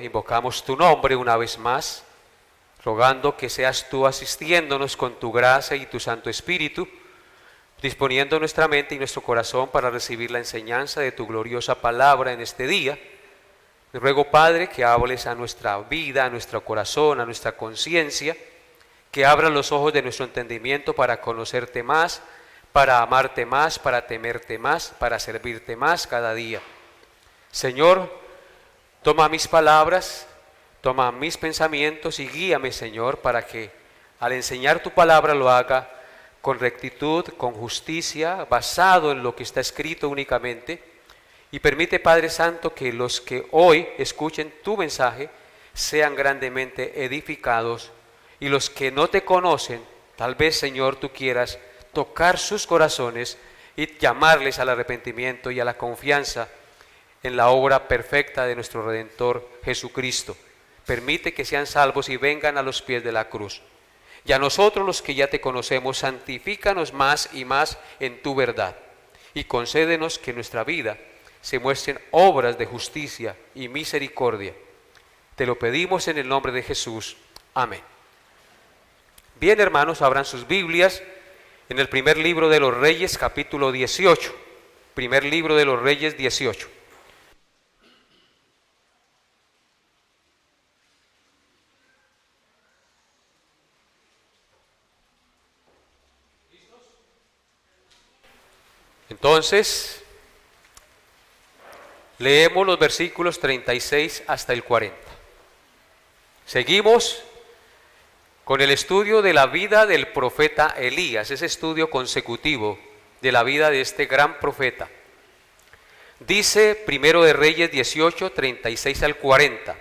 invocamos tu nombre una vez más, rogando que seas tú asistiéndonos con tu gracia y tu Santo Espíritu, disponiendo nuestra mente y nuestro corazón para recibir la enseñanza de tu gloriosa palabra en este día. Te ruego, Padre, que hables a nuestra vida, a nuestro corazón, a nuestra conciencia, que abras los ojos de nuestro entendimiento para conocerte más, para amarte más, para temerte más, para servirte más cada día. Señor, toma mis palabras, toma mis pensamientos y guíame, Señor, para que al enseñar tu palabra lo haga con rectitud, con justicia, basado en lo que está escrito únicamente. Y permite, Padre Santo, que los que hoy escuchen tu mensaje sean grandemente edificados, y los que no te conocen, tal vez, Señor, tú quieras tocar sus corazones y llamarles al arrepentimiento y a la confianza en la obra perfecta de nuestro Redentor Jesucristo. Permite que sean salvos y vengan a los pies de la cruz. Y a nosotros, los que ya te conocemos, santifícanos más y más en tu verdad, y concédenos que en nuestra vida se muestren obras de justicia y misericordia. Te lo pedimos en el nombre de Jesús. Amén. Bien, hermanos, abran sus Biblias en el primer libro de los Reyes, capítulo 18. Primer libro de los Reyes, 18. Entonces, leemos los versículos 36 hasta el 40. Seguimos con el estudio de la vida del profeta Elías, ese estudio consecutivo de la vida de este gran profeta. Dice Primero de Reyes 18, 36 al 40.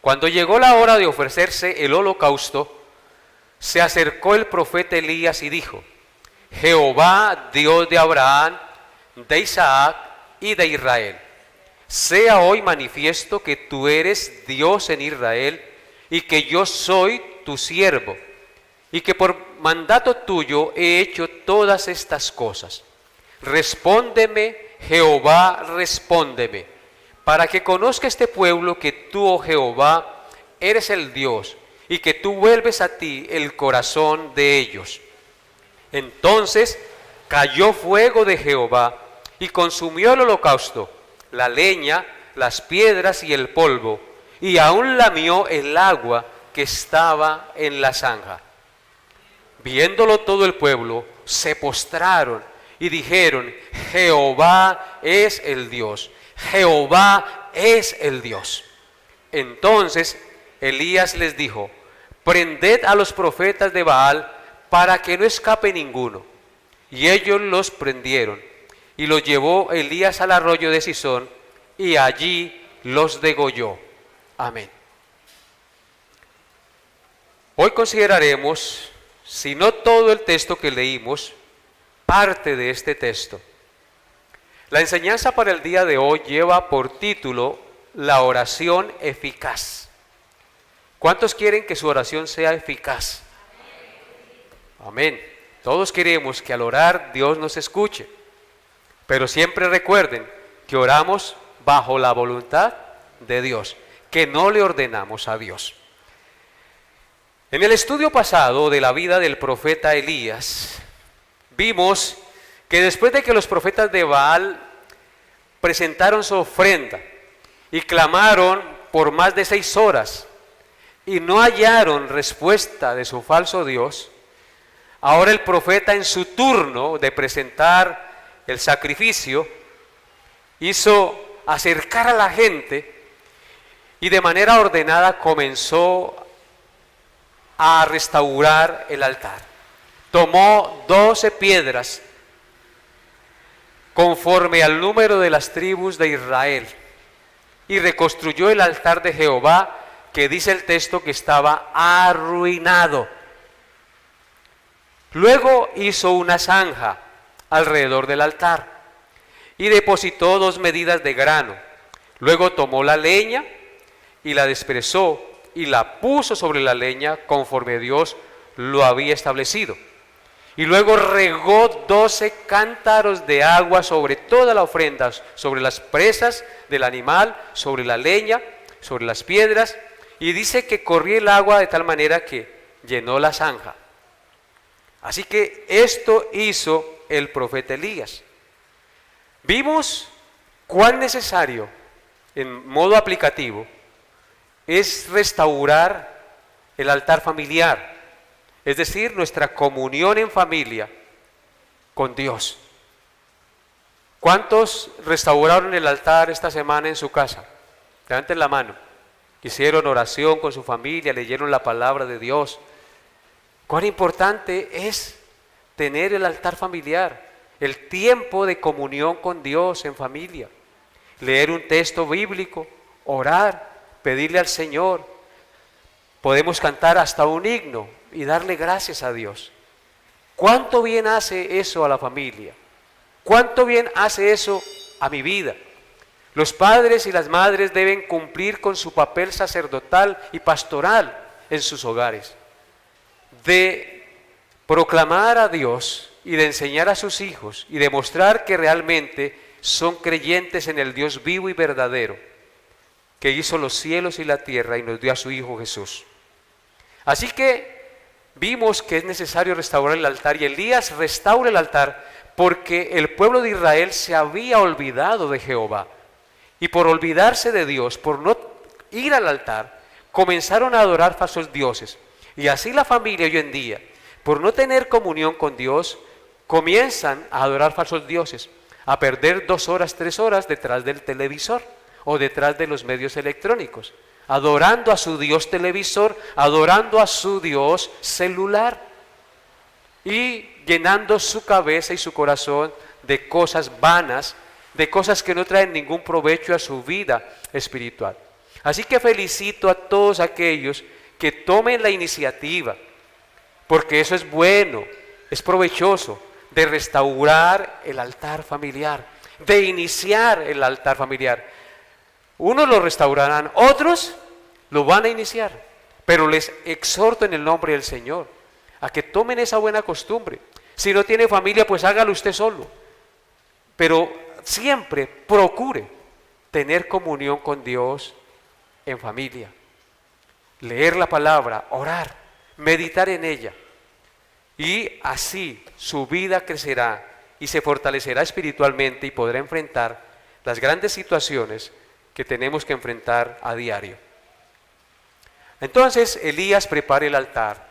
Cuando llegó la hora de ofrecerse el holocausto, se acercó el profeta Elías y dijo: Jehová, Dios de Abraham, de Isaac y de Israel, sea hoy manifiesto que tú eres Dios en Israel y que yo soy tu siervo, y que por mandato tuyo he hecho todas estas cosas. Respóndeme, Jehová, respóndeme, para que conozca este pueblo que tú, oh Jehová, eres el Dios, y que tú vuelves a ti el corazón de ellos. Entonces cayó fuego de Jehová y consumió el holocausto, la leña, las piedras y el polvo, y aún lamió el agua que estaba en la zanja. Viéndolo todo el pueblo, se postraron y dijeron: Jehová es el Dios, Jehová es el Dios. Entonces Elías les dijo: prended a los profetas de Baal para que no escape ninguno. Y ellos los prendieron, y los llevó Elías al arroyo de Cisón, y allí los degolló. Amén. Hoy consideraremos, si no todo el texto que leímos, parte de este texto. La enseñanza para el día de hoy lleva por título la oración eficaz. ¿Cuántos quieren que su oración sea eficaz? Amén. Todos queremos que al orar Dios nos escuche, pero siempre recuerden que oramos bajo la voluntad de Dios, que no le ordenamos a Dios. En el estudio pasado de la vida del profeta Elías, vimos que después de que los profetas de Baal presentaron su ofrenda y clamaron por más de 6 horas y no hallaron respuesta de su falso Dios, ahora el profeta, en su turno de presentar el sacrificio, hizo acercar a la gente y de manera ordenada comenzó a restaurar el altar. Tomó 12 piedras conforme al número de las tribus de Israel y reconstruyó el altar de Jehová, que dice el texto que estaba arruinado. Luego hizo una zanja alrededor del altar y depositó 2 medidas de grano. Luego tomó la leña y la despresó y la puso sobre la leña conforme Dios lo había establecido. Y luego regó 12 cántaros de agua sobre toda la ofrenda, sobre las presas del animal, sobre la leña, sobre las piedras, y dice que corría el agua de tal manera que llenó la zanja. Así que esto hizo el profeta Elías. Vimos cuán necesario, en modo aplicativo, es restaurar el altar familiar, es decir, nuestra comunión en familia con Dios. ¿Cuántos restauraron el altar esta semana en su casa? Levanten la mano. Hicieron oración con su familia, leyeron la palabra de Dios. Cuán importante es tener el altar familiar, el tiempo de comunión con Dios en familia. Leer un texto bíblico, orar, pedirle al Señor. Podemos cantar hasta un himno y darle gracias a Dios. ¿Cuánto bien hace eso a la familia? ¿Cuánto bien hace eso a mi vida? Los padres y las madres deben cumplir con su papel sacerdotal y pastoral en sus hogares, de proclamar a Dios y de enseñar a sus hijos y demostrar que realmente son creyentes en el Dios vivo y verdadero, que hizo los cielos y la tierra y nos dio a su Hijo Jesús. Así que vimos que es necesario restaurar el altar, y Elías restaura el altar porque el pueblo de Israel se había olvidado de Jehová. Y por olvidarse de Dios, por no ir al altar, comenzaron a adorar falsos dioses. Y así la familia hoy en día, por no tener comunión con Dios, comienzan a adorar falsos dioses, a perder 2 horas, 3 horas detrás del televisor o detrás de los medios electrónicos, adorando a su Dios televisor, adorando a su Dios celular y llenando su cabeza y su corazón de cosas vanas, de cosas que no traen ningún provecho a su vida espiritual. Así que felicito a todos aquellos que tomen la iniciativa, porque eso es bueno, es provechoso, de restaurar el altar familiar, de iniciar el altar familiar. Unos lo restaurarán, otros lo van a iniciar, pero les exhorto en el nombre del Señor a que tomen esa buena costumbre. Si no tiene familia, pues hágalo usted solo, pero siempre procure tener comunión con Dios en familia, leer la palabra, orar, meditar en ella, y así su vida crecerá y se fortalecerá espiritualmente y podrá enfrentar las grandes situaciones que tenemos que enfrentar a diario. Entonces Elías prepara el altar,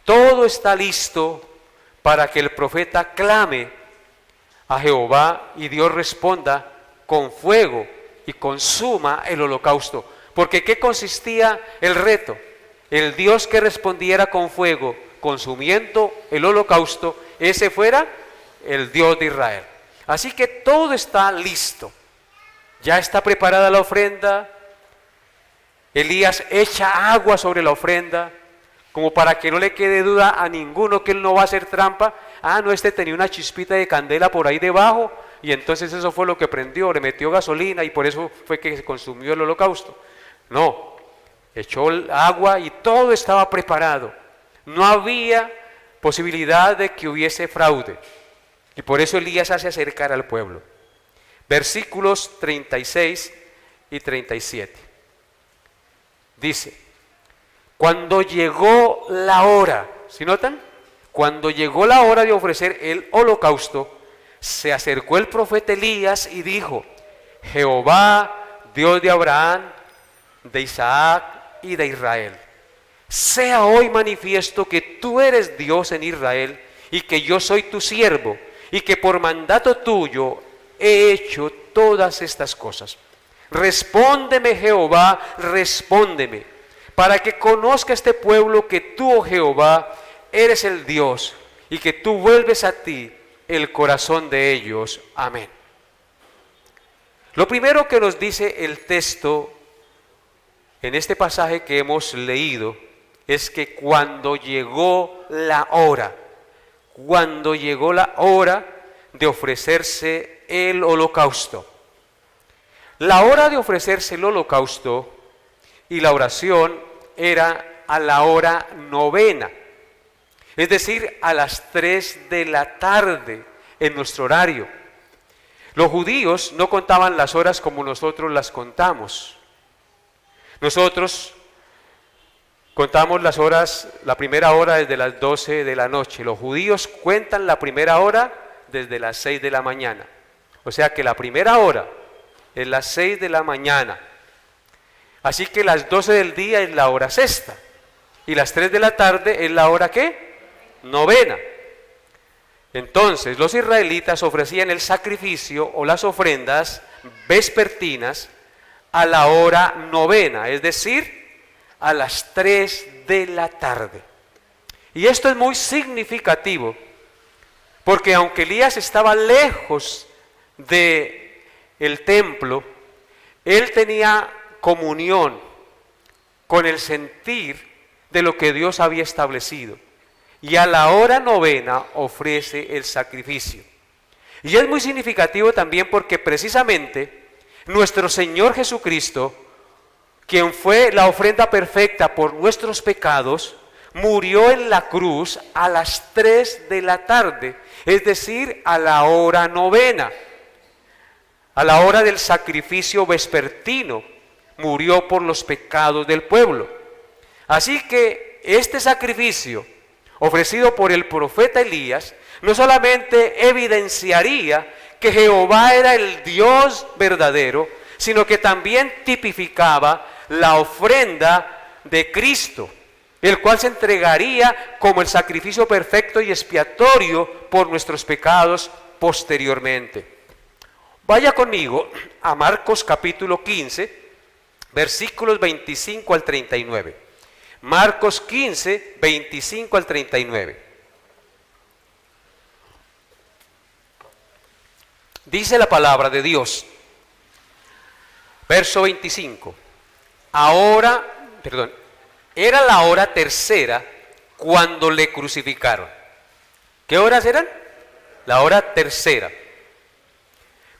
todo está listo para que el profeta clame a Jehová y Dios responda con fuego y consuma el holocausto. Porque ¿qué consistía el reto? El Dios que respondiera con fuego, consumiendo el holocausto, ese fuera el Dios de Israel. Así que todo está listo. Ya está preparada la ofrenda. Elías echa agua sobre la ofrenda, como para que no le quede duda a ninguno que él no va a hacer trampa. No, este tenía una chispita de candela por ahí debajo, y entonces eso fue lo que prendió, le metió gasolina y por eso fue que se consumió el holocausto. No, echó el agua y todo estaba preparado. No había posibilidad de que hubiese fraude. Y por eso Elías hace acercar al pueblo. Versículos 36 y 37. Dice, cuando llegó la hora, ¿sí notan? Cuando llegó la hora de ofrecer el holocausto, se acercó el profeta Elías y dijo, Jehová, Dios de Abraham, de Isaac y de Israel, sea hoy manifiesto que tú eres Dios en Israel y que yo soy tu siervo y que por mandato tuyo he hecho todas estas cosas. Respóndeme, Jehová, respóndeme, para que conozca este pueblo que tú, oh Jehová, eres el Dios y que tú vuelves a ti el corazón de ellos. Amén. Lo primero que nos dice el texto en este pasaje que hemos leído es que cuando llegó la hora de ofrecerse el holocausto, la hora de ofrecerse el holocausto y la oración era a la hora novena, es decir, a las 3 de la tarde en nuestro horario. Los judíos no contaban las horas como nosotros las contamos. Nosotros contamos las horas, la primera hora desde las 12 de la noche. Los judíos cuentan la primera hora desde las 6 de la mañana. O sea que la primera hora es las 6 de la mañana. Así que las 12 del día es la hora sexta. Y las 3 de la tarde es la hora ¿qué? Novena. Entonces los israelitas ofrecían el sacrificio o las ofrendas vespertinas a la hora novena, es decir, a las 3 de la tarde. Y esto es muy significativo, porque aunque Elías estaba lejos del templo, él tenía comunión con el sentir de lo que Dios había establecido. Y a la hora novena ofrece el sacrificio. Y es muy significativo también porque precisamente nuestro Señor Jesucristo, quien fue la ofrenda perfecta por nuestros pecados, murió en la cruz a las 3 de la tarde, es decir, a la hora novena, a la hora del sacrificio vespertino, murió por los pecados del pueblo. Así que este sacrificio ofrecido por el profeta Elías no solamente evidenciaría que Jehová era el Dios verdadero, sino que también tipificaba la ofrenda de Cristo, el cual se entregaría como el sacrificio perfecto y expiatorio por nuestros pecados posteriormente. Vaya conmigo a Marcos capítulo 15, versículos 25 al 39. Marcos 15, 25 al 39. Dice la palabra de Dios, verso 25. Era la hora tercera cuando le crucificaron. ¿Qué horas eran? La hora tercera,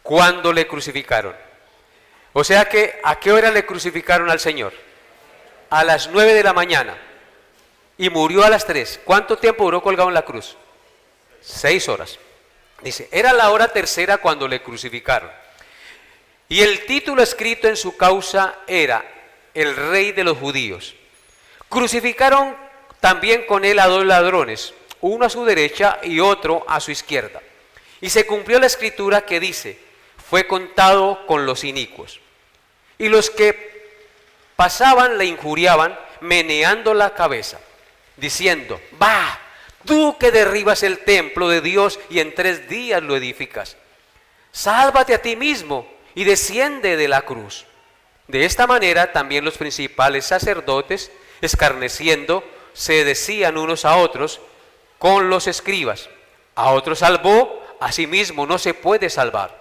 cuando le crucificaron. O sea que, ¿a qué hora le crucificaron al Señor? A las 9 de la mañana. Y murió a las 3. ¿Cuánto tiempo duró colgado en la cruz? 6 horas. Dice, era la hora tercera cuando le crucificaron. Y el título escrito en su causa era, el Rey de los Judíos. Crucificaron también con él a 2 ladrones, uno a su derecha y otro a su izquierda. Y se cumplió la escritura que dice, fue contado con los inicuos. Y los que pasaban le injuriaban, meneando la cabeza, diciendo, va, tú que derribas el templo de Dios y en 3 días lo edificas, sálvate a ti mismo y desciende de la cruz. De esta manera también los principales sacerdotes, escarneciendo, se decían unos a otros con los escribas, a otros salvó, a sí mismo no se puede salvar.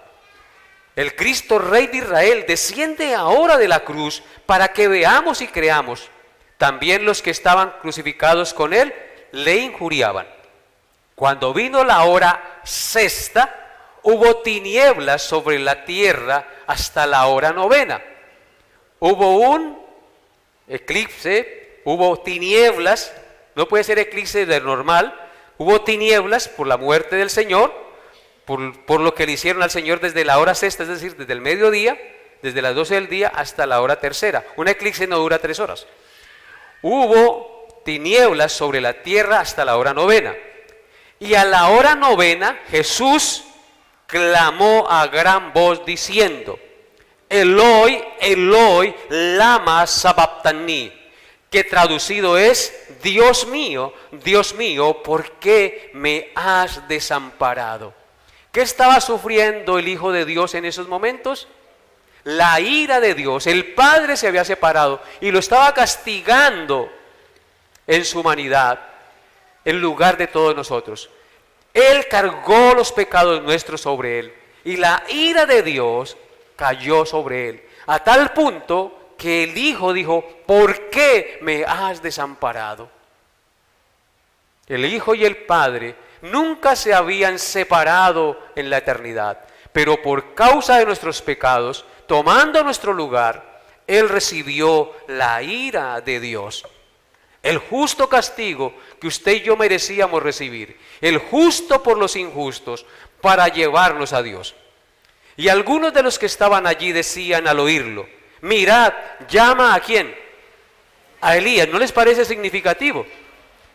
El Cristo Rey de Israel desciende ahora de la cruz para que veamos y creamos. También los que estaban crucificados con él le injuriaban. Cuando vino la hora sexta, hubo tinieblas sobre la tierra hasta la hora novena. Hubo un eclipse, hubo tinieblas, no puede ser eclipse de normal, hubo tinieblas por la muerte del Señor, por lo que le hicieron al Señor desde la hora sexta, es decir, desde el mediodía, desde las 12 del día hasta la hora tercera. Un eclipse no dura 3 horas. Hubo tinieblas sobre la tierra hasta la hora novena. Y a la hora novena Jesús clamó a gran voz diciendo, Eloi, Eloi, lama sabactani, que traducido es, Dios mío, ¿por qué me has desamparado? ¿Qué estaba sufriendo el Hijo de Dios en esos momentos? La ira de Dios. El Padre se había separado y lo estaba castigando en su humanidad, en lugar de todos nosotros. Él cargó los pecados nuestros sobre él y la ira de Dios cayó sobre él, a tal punto que el Hijo dijo, ¿por qué me has desamparado? El Hijo y el Padre nunca se habían separado en la eternidad, pero por causa de nuestros pecados, tomando nuestro lugar, Él recibió la ira de Dios. El justo castigo que usted y yo merecíamos recibir, el justo por los injustos, para llevarnos a Dios. Y algunos de los que estaban allí decían al oírlo, mirad, llama ¿a quién? A Elías. ¿No les parece significativo?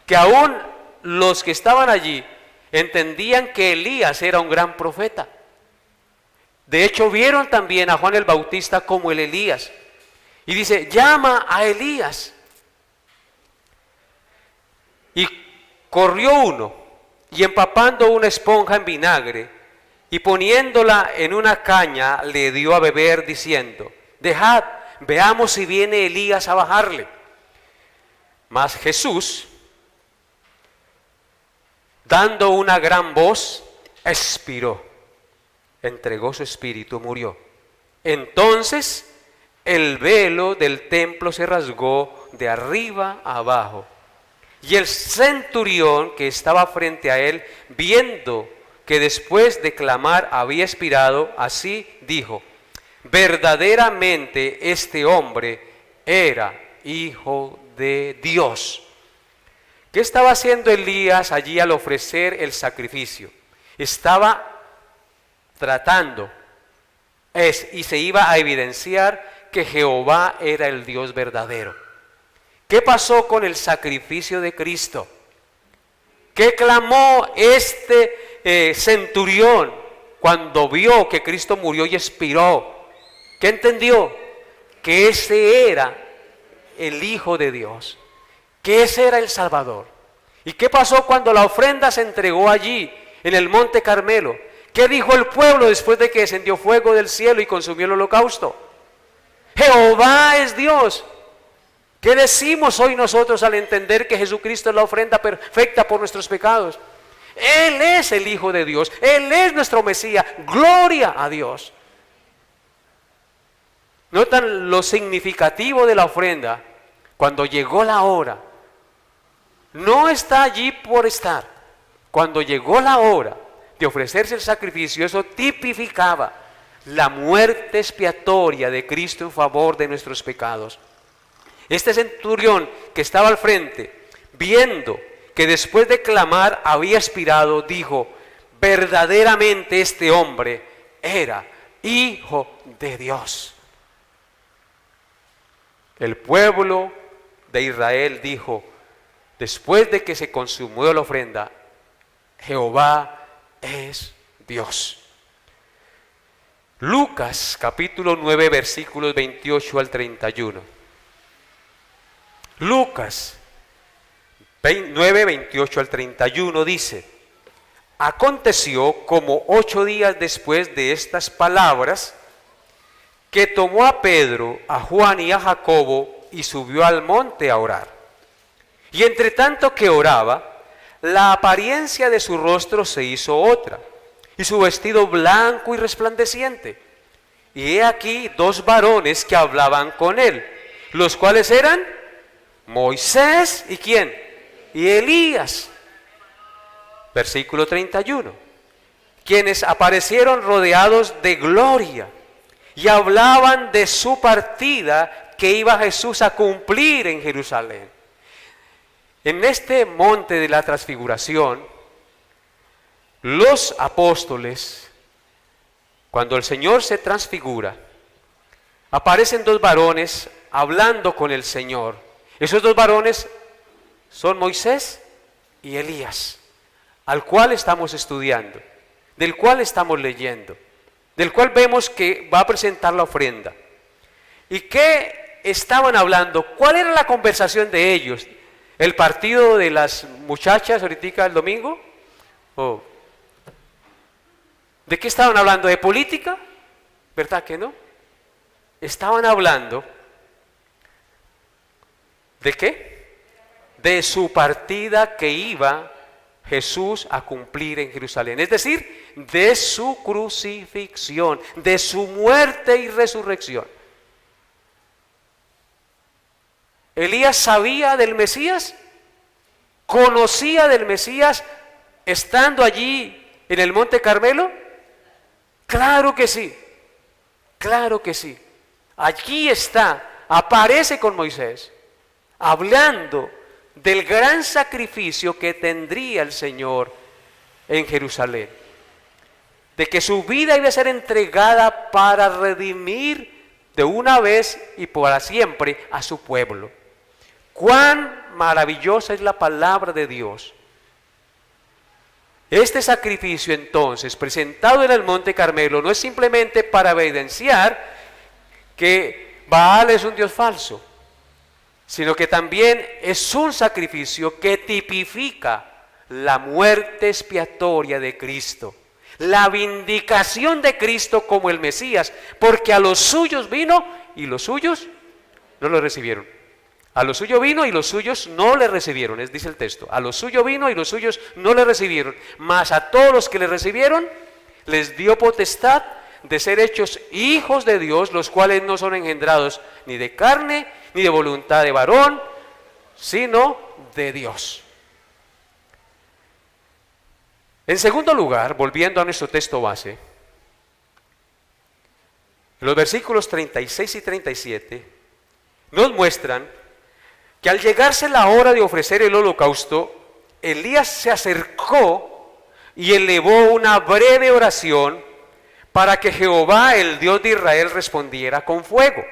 Que aún los que estaban allí entendían que Elías era un gran profeta. De hecho, vieron también a Juan el Bautista como el Elías. Y dice, llama a Elías. Y corrió uno, y empapando una esponja en vinagre, y poniéndola en una caña, le dio a beber, diciendo, dejad, veamos si viene Elías a bajarle. Mas Jesús, dando una gran voz, expiró, entregó su espíritu, murió. Entonces el velo del templo se rasgó de arriba a abajo. Y el centurión que estaba frente a él, viendo que después de clamar había expirado, así dijo, verdaderamente este hombre era hijo de Dios. ¿Qué estaba haciendo Elías allí al ofrecer el sacrificio? Estaba tratando, y se iba a evidenciar que Jehová era el Dios verdadero. ¿Qué pasó con el sacrificio de Cristo? ¿Qué clamó este centurión cuando vio que Cristo murió y expiró? ¿Qué entendió? Que ese era el Hijo de Dios, que ese era el Salvador. ¿Y qué pasó cuando la ofrenda se entregó allí, en el monte Carmelo? ¿Qué dijo el pueblo después de que descendió fuego del cielo y consumió el holocausto? Jehová es Dios. ¿Qué decimos hoy nosotros al entender que Jesucristo es la ofrenda perfecta por nuestros pecados? Él es el Hijo de Dios, Él es nuestro Mesías, gloria a Dios. ¿Notan lo significativo de la ofrenda? Cuando llegó la hora, no está allí por estar. Cuando llegó la hora de ofrecerse el sacrificio, eso tipificaba la muerte expiatoria de Cristo en favor de nuestros pecados. Este centurión que estaba al frente, viendo que después de clamar había expirado, dijo, verdaderamente este hombre era hijo de Dios. El pueblo de Israel dijo, después de que se consumió la ofrenda, Jehová es Dios. Lucas capítulo 9 versículos 28 al 31. Lucas 9, 28 al 31 dice, aconteció como 8 días después de estas palabras, que tomó a Pedro, a Juan y a Jacobo y subió al monte a orar. Y entre tanto que oraba, la apariencia de su rostro se hizo otra, y su vestido blanco y resplandeciente. Y he aquí 2 varones que hablaban con él, los cuales eran Moisés, ¿y quién? Y Elías. Versículo 31. Quienes aparecieron rodeados de gloria y hablaban de su partida que iba Jesús a cumplir en Jerusalén. En este monte de la transfiguración, los apóstoles, cuando el Señor se transfigura, aparecen 2 varones hablando con el Señor. Esos 2 varones son Moisés y Elías, al cual estamos estudiando, del cual estamos leyendo, del cual vemos que va a presentar la ofrenda. ¿Y qué estaban hablando? ¿Cuál era la conversación de ellos? ¿El partido de las muchachas ahorita el domingo? ¿O de qué estaban hablando? ¿De política? ¿Verdad que no? Estaban hablando ¿de qué? De su partida que iba Jesús a cumplir en Jerusalén. Es decir, de su crucifixión, de su muerte y resurrección. Elías sabía del Mesías, conocía del Mesías estando allí en el monte Carmelo. Claro que sí, claro que sí. Allí está, aparece con Moisés, hablando del gran sacrificio que tendría el Señor en Jerusalén, de que su vida iba a ser entregada para redimir de una vez y para siempre a su pueblo. Cuán maravillosa es la palabra de Dios. Este sacrificio entonces presentado en el Monte Carmelo no es simplemente para evidenciar que Baal es un dios falso, sino que también es un sacrificio que tipifica la muerte expiatoria de Cristo, la vindicación de Cristo como el Mesías, porque a los suyos vino y los suyos no lo recibieron. A lo suyo vino y los suyos no le recibieron, dice el texto. A lo suyo vino y los suyos no le recibieron. Mas a todos los que le recibieron, les dio potestad de ser hechos hijos de Dios, los cuales no son engendrados ni de carne, ni de voluntad de varón, sino de Dios. En segundo lugar, volviendo a nuestro texto base, los versículos 36 y 37 nos muestran que al llegarse la hora de ofrecer el holocausto, Elías se acercó y elevó una breve oración para que Jehová, el Dios de Israel, respondiera con fuego,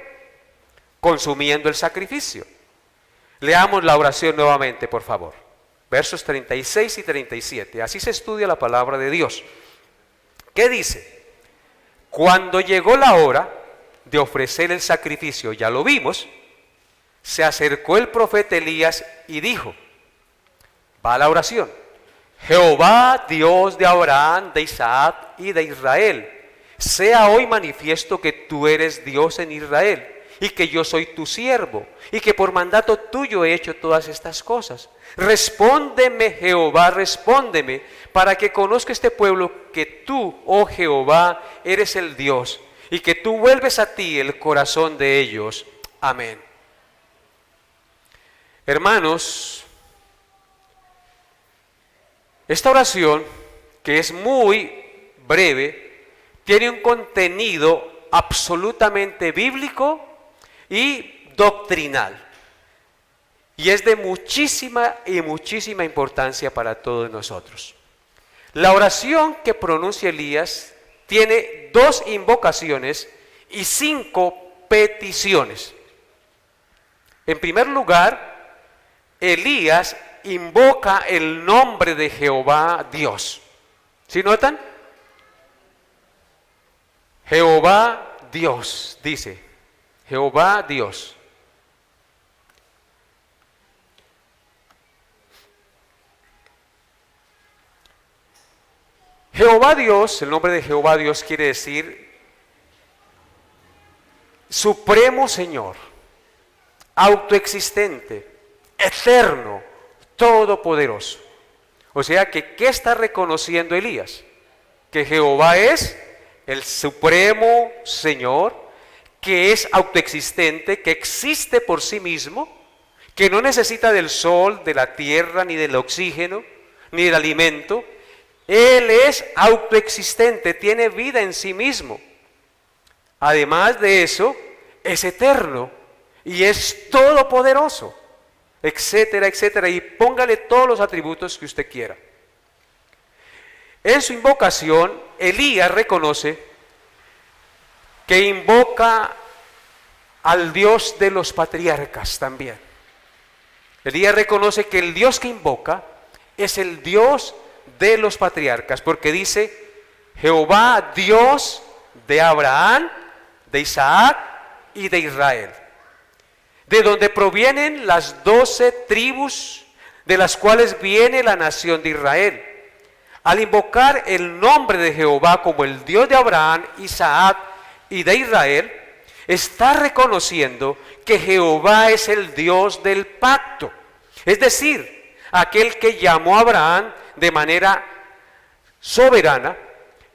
consumiendo el sacrificio. Leamos la oración nuevamente, por favor. Versos 36 y 37. Así se estudia la palabra de Dios. ¿Qué dice? Cuando llegó la hora de ofrecer el sacrificio, ya lo vimos, se acercó el profeta Elías y dijo, va la oración: Jehová, Dios de Abraham, de Isaac y de Israel, sea hoy manifiesto que tú eres Dios en Israel y que yo soy tu siervo y que por mandato tuyo he hecho todas estas cosas. Respóndeme, Jehová, respóndeme, para que conozca este pueblo que tú, oh Jehová, eres el Dios y que tú vuelves a ti el corazón de ellos. Amén. Hermanos, esta oración, que es muy breve, tiene un contenido absolutamente bíblico y doctrinal, y es de muchísima importancia para todos nosotros. La oración que pronuncia Elías tiene 2 invocaciones y 5 peticiones. En primer lugar, Elías invoca el nombre de Jehová Dios. ¿Sí notan? Jehová Dios, dice. Jehová Dios. Jehová Dios, el nombre de Jehová Dios quiere decir Supremo Señor, autoexistente, eterno, todopoderoso. O sea que, ¿qué está reconociendo Elías? Que Jehová es el Supremo Señor, que es autoexistente, que existe por sí mismo, que no necesita del sol, de la tierra, ni del oxígeno, ni del alimento. Él es autoexistente, tiene vida en sí mismo. Además de eso, es eterno y es todopoderoso, etcétera, etcétera. Y póngale todos los atributos que usted quiera. En su invocación, Elías reconoce que invoca al Dios de los patriarcas también. Elías reconoce que el Dios que invoca es el Dios de los patriarcas, porque dice Jehová, Dios de Abraham, de Isaac y de Israel, de donde provienen las 12 tribus de las cuales viene la nación de Israel. Al invocar el nombre de Jehová como el Dios de Abraham, Isaac y de Israel, está reconociendo que Jehová es el Dios del pacto, es decir, aquel que llamó a Abraham de manera soberana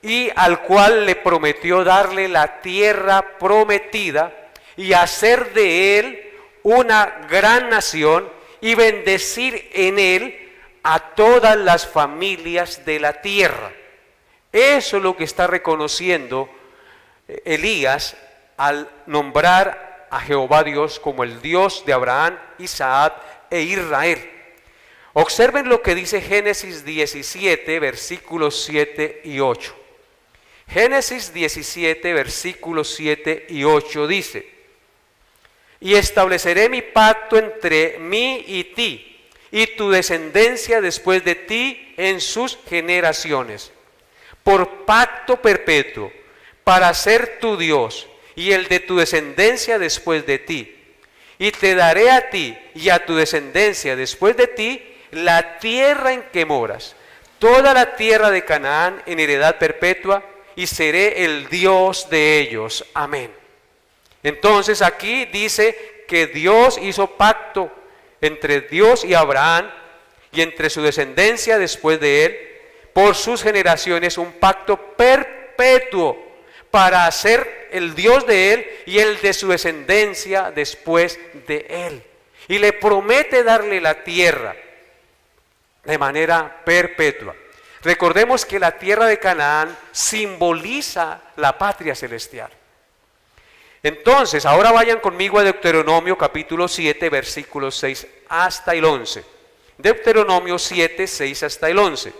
y al cual le prometió darle la tierra prometida y hacer de él una gran nación y bendecir en él a todas las familias de la tierra. Eso es lo que está reconociendo Elías al nombrar a Jehová Dios como el Dios de Abraham, Isaac e Israel. Observen lo que dice Génesis 17, versículos 7 y 8. Génesis 17, versículos 7 y 8 dice: y estableceré mi pacto entre mí y ti, y tu descendencia después de ti en sus generaciones, por pacto perpetuo, para ser tu Dios, y el de tu descendencia después de ti. Y te daré a ti y a tu descendencia después de ti la tierra en que moras, toda la tierra de Canaán en heredad perpetua, y seré el Dios de ellos. Amén. Entonces aquí dice que Dios hizo pacto entre Dios y Abraham y entre su descendencia después de él, por sus generaciones, un pacto perpetuo para ser el Dios de él y el de su descendencia después de él. Y le promete darle la tierra de manera perpetua. Recordemos que la tierra de Canaán simboliza la patria celestial. Entonces, ahora vayan conmigo a Deuteronomio capítulo 7, versículos 6 hasta el 11. Deuteronomio 7, 6 hasta el 11.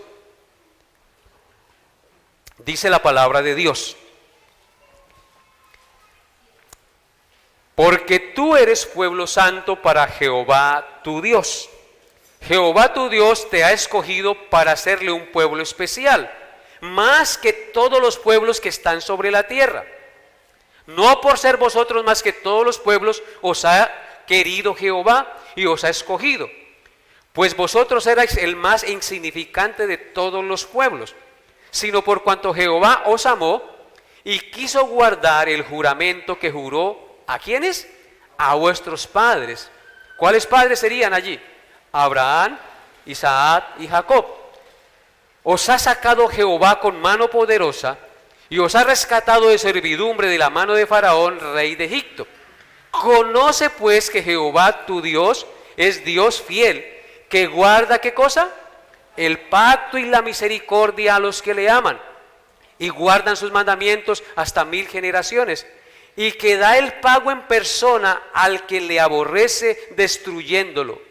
Dice la palabra de Dios: porque tú eres pueblo santo para Jehová tu Dios. Jehová tu Dios te ha escogido para hacerle un pueblo especial, más que todos los pueblos que están sobre la tierra. No por ser vosotros más que todos los pueblos os ha querido Jehová y os ha escogido, pues vosotros erais el más insignificante de todos los pueblos, sino por cuanto Jehová os amó y quiso guardar el juramento que juró, ¿a quiénes? A vuestros padres. ¿Cuáles padres serían allí? Abraham, Isaac y Jacob. Os ha sacado Jehová con mano poderosa y os ha rescatado de servidumbre de la mano de Faraón, rey de Egipto. Conoce pues que Jehová tu Dios es Dios fiel, que guarda, ¿qué cosa? El pacto y la misericordia a los que le aman y guardan sus mandamientos hasta 1000 generaciones, y que da el pago en persona al que le aborrece, destruyéndolo,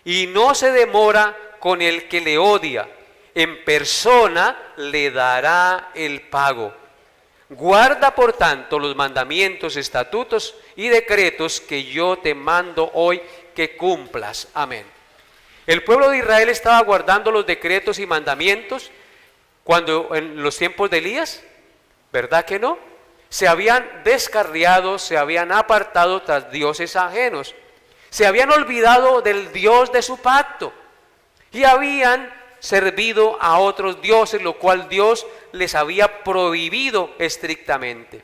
y no se demora con el que le odia, en persona le dará el pago. Guarda por tanto los mandamientos, estatutos y decretos que yo te mando hoy que cumplas. Amén. El pueblo de Israel estaba guardando los decretos y mandamientos cuando en los tiempos de Elías, ¿verdad que no? Se habían descarriado, se habían apartado tras dioses ajenos, se habían olvidado del Dios de su pacto y habían servido a otros dioses, lo cual Dios les había prohibido estrictamente.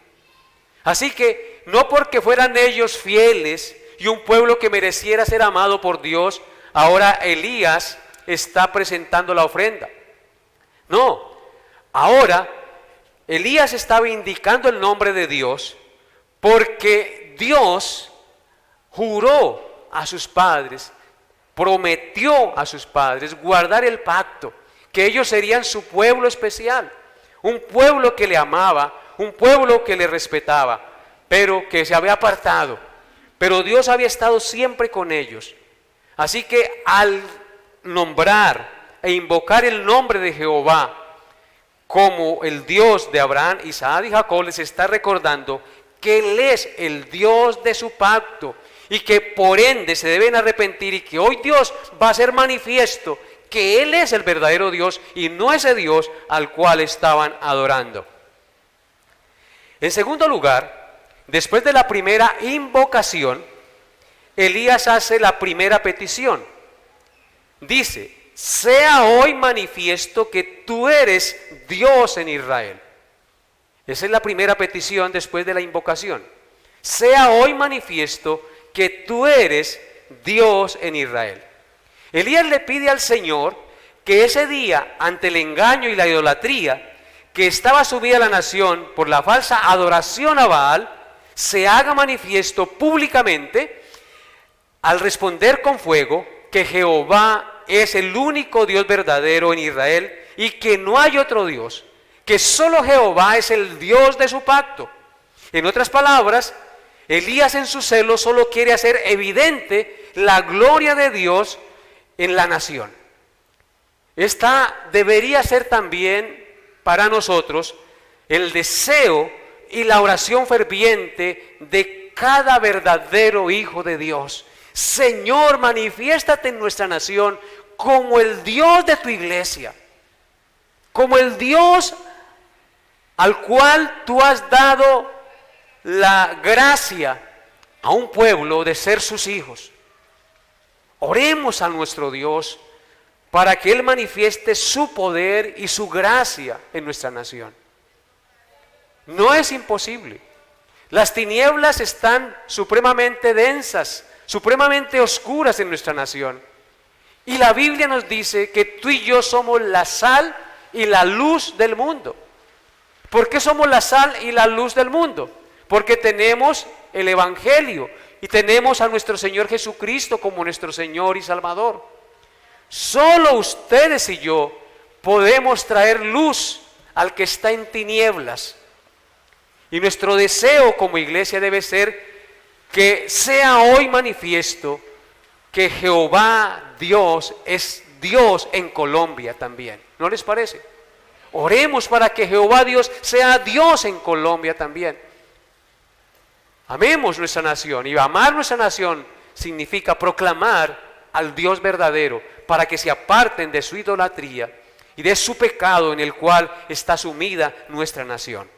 Así que no porque fueran ellos fieles y un pueblo que mereciera ser amado por Dios, ahora Elías está presentando la ofrenda. No, ahora Elías estaba indicando el nombre de Dios porque Dios juró a sus padres, prometió a sus padres guardar el pacto, que ellos serían su pueblo especial, un pueblo que le amaba, un pueblo que le respetaba, pero que se había apartado. Pero Dios había estado siempre con ellos. Así que al nombrar e invocar el nombre de Jehová como el Dios de Abraham, Isaac y Jacob, les está recordando que Él es el Dios de su pacto y que por ende se deben arrepentir, y que hoy Dios va a hacer manifiesto que Él es el verdadero Dios y no ese Dios al cual estaban adorando. En segundo lugar, después de la primera invocación, Elías hace la primera petición. Dice: sea hoy manifiesto que tú eres Dios en Israel. Esa es la primera petición después de la invocación. Sea hoy manifiesto que tú eres Dios en Israel. Elías le pide al Señor que ese día, ante el engaño y la idolatría que estaba subida la nación por la falsa adoración a Baal, se haga manifiesto públicamente al responder con fuego que Jehová es el único Dios verdadero en Israel y que no hay otro Dios, que solo Jehová es el Dios de su pacto. En otras palabras, Elías en su celo solo quiere hacer evidente la gloria de Dios en la nación. Esta debería ser también para nosotros el deseo y la oración ferviente de cada verdadero hijo de Dios. Señor, manifiéstate en nuestra nación como el Dios de tu iglesia, como el Dios al cual tú has dado la gracia a un pueblo de ser sus hijos. Oremos a nuestro Dios para que Él manifieste su poder y su gracia en nuestra nación. No es imposible. Las tinieblas están supremamente densas, supremamente oscuras en nuestra nación. Y la Biblia nos dice que tú y yo somos la sal y la luz del mundo. ¿Por qué somos la sal y la luz del mundo? Porque tenemos el Evangelio y tenemos a nuestro Señor Jesucristo como nuestro Señor y Salvador. Solo ustedes y yo podemos traer luz al que está en tinieblas. Y nuestro deseo como iglesia debe ser que sea hoy manifiesto que Jehová Dios es Dios en Colombia también. ¿No les parece? Oremos para que Jehová Dios sea Dios en Colombia también. Amemos nuestra nación, y amar nuestra nación significa proclamar al Dios verdadero para que se aparten de su idolatría y de su pecado en el cual está sumida nuestra nación.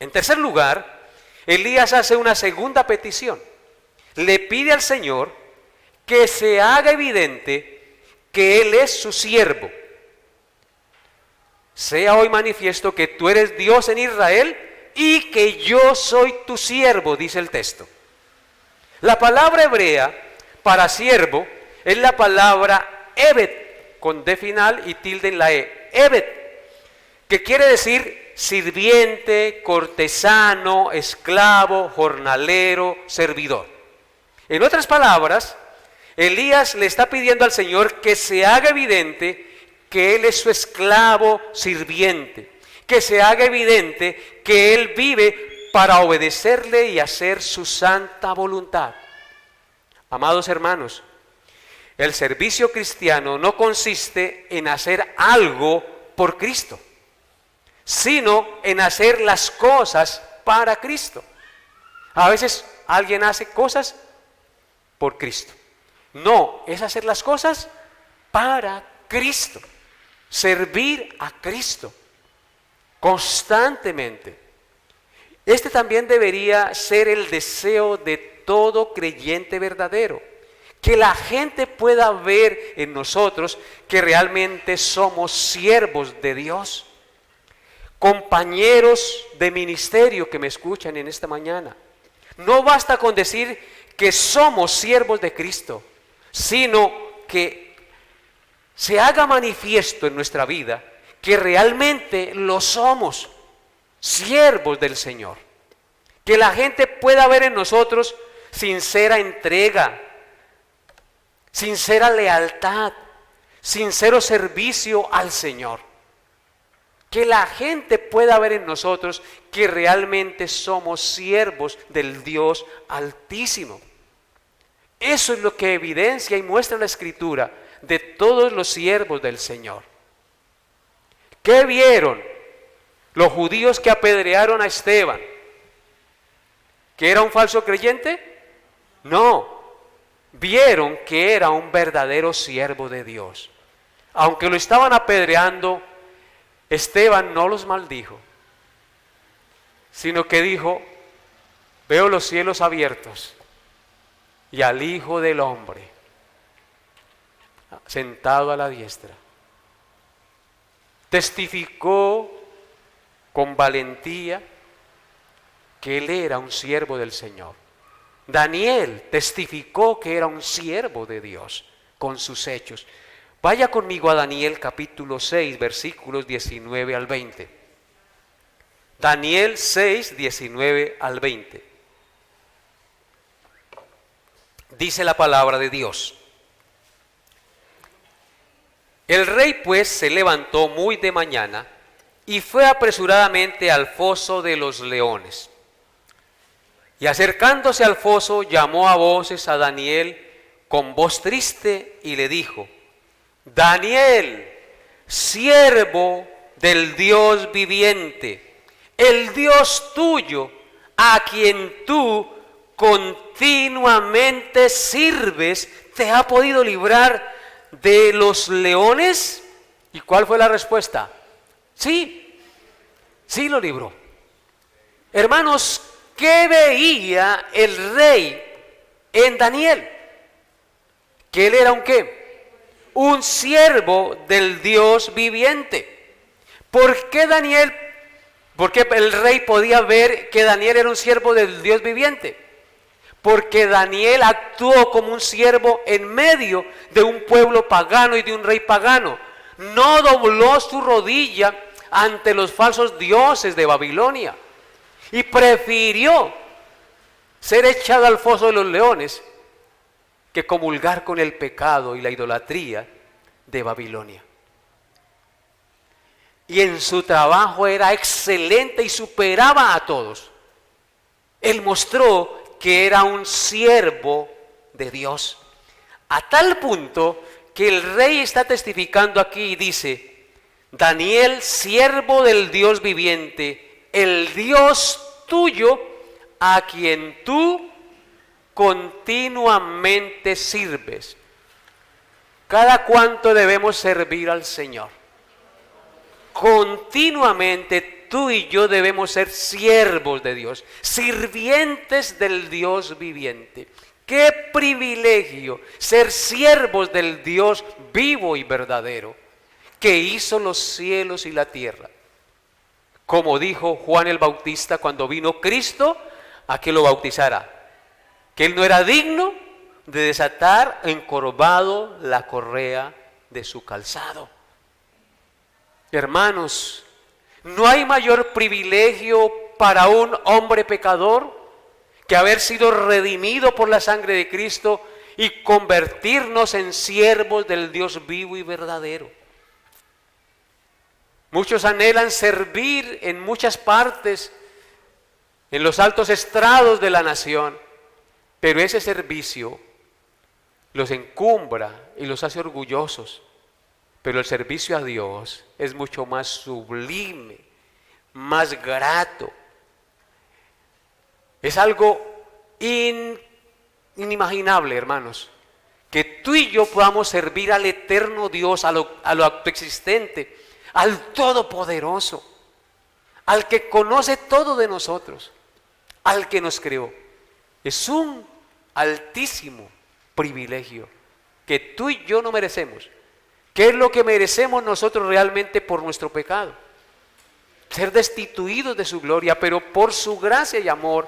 En tercer lugar, Elías hace una segunda petición. Le pide al Señor que se haga evidente que Él es su siervo. Sea hoy manifiesto que tú eres Dios en Israel y que yo soy tu siervo, dice el texto. La palabra hebrea para siervo es la palabra Eved, con D final y tilde en la E. Eved, que quiere decir sirviente, cortesano, esclavo, jornalero, servidor. En otras palabras, Elías le está pidiendo al Señor que se haga evidente que Él es su esclavo sirviente, que se haga evidente que Él vive para obedecerle y hacer su santa voluntad. Amados hermanos, el servicio cristiano no consiste en hacer algo por Cristo, sino en hacer las cosas para Cristo. A veces alguien hace cosas por Cristo. No, es hacer las cosas para Cristo. Servir a Cristo constantemente. Este también debería ser el deseo de todo creyente verdadero. Que la gente pueda ver en nosotros que realmente somos siervos de Dios. Compañeros de ministerio que me escuchan en esta mañana. No basta con decir que somos siervos de Cristo, sino que se haga manifiesto en nuestra vida que realmente lo somos, siervos del Señor. Que la gente pueda ver en nosotros sincera entrega, sincera lealtad, sincero servicio al Señor. Que la gente pueda ver en nosotros que realmente somos siervos del Dios Altísimo. Eso es lo que evidencia y muestra la Escritura de todos los siervos del Señor. ¿Qué vieron los judíos que apedrearon a Esteban? ¿Que era un falso creyente? No, vieron que era un verdadero siervo de Dios. Aunque lo estaban apedreando, Esteban no los maldijo, sino que dijo: veo los cielos abiertos y al Hijo del Hombre sentado a la diestra. Testificó con valentía que él era un siervo del Señor. Daniel testificó que era un siervo de Dios con sus hechos. Vaya conmigo a Daniel capítulo 6, versículos 19 al 20. Daniel 6, 19 al 20. Dice la palabra de Dios: el rey pues se levantó muy de mañana y fue apresuradamente al foso de los leones. Y acercándose al foso llamó a voces a Daniel con voz triste y le dijo: Daniel, siervo del Dios viviente, el Dios tuyo, a quien tú continuamente sirves, te ha podido librar de los leones. ¿Y cuál fue la respuesta? Sí, sí lo libró. Hermanos, ¿qué veía el rey en Daniel? Que él era un ¿qué? Un siervo del Dios viviente. ¿Por qué Daniel? Porque el rey podía ver que Daniel era un siervo del Dios viviente. Porque Daniel actuó como un siervo en medio de un pueblo pagano y de un rey pagano. No dobló su rodilla ante los falsos dioses de Babilonia y prefirió ser echado al foso de los leones que comulgar con el pecado y la idolatría de Babilonia. Y en su trabajo era excelente y superaba a todos. Él mostró que era un siervo de Dios, a tal punto que el rey está testificando aquí y dice: Daniel, siervo del Dios viviente, el Dios tuyo, a quien tú continuamente sirves. ¿Cada cuánto debemos servir al Señor? Continuamente tú y yo debemos ser siervos de Dios, sirvientes del Dios viviente. ¡Qué privilegio ser siervos del Dios vivo y verdadero, que hizo los cielos y la tierra! Como dijo Juan el Bautista cuando vino Cristo a que lo bautizara, que él no era digno de desatar encorvado la correa de su calzado. Hermanos, ¿no hay mayor privilegio para un hombre pecador que haber sido redimido por la sangre de Cristo y convertirnos en siervos del Dios vivo y verdadero? Muchos anhelan servir en muchas partes, en los altos estrados de la nación, pero ese servicio los encumbra y los hace orgullosos. Pero el servicio a Dios es mucho más sublime, más grato. Es algo inimaginable, hermanos, que tú y yo podamos servir al eterno Dios, a lo autoexistente, al Todopoderoso, al que conoce todo de nosotros, al que nos creó. Es un altísimo privilegio que tú y yo no merecemos. ¿Qué es lo que merecemos nosotros realmente por nuestro pecado? Ser destituidos de su gloria, pero por su gracia y amor,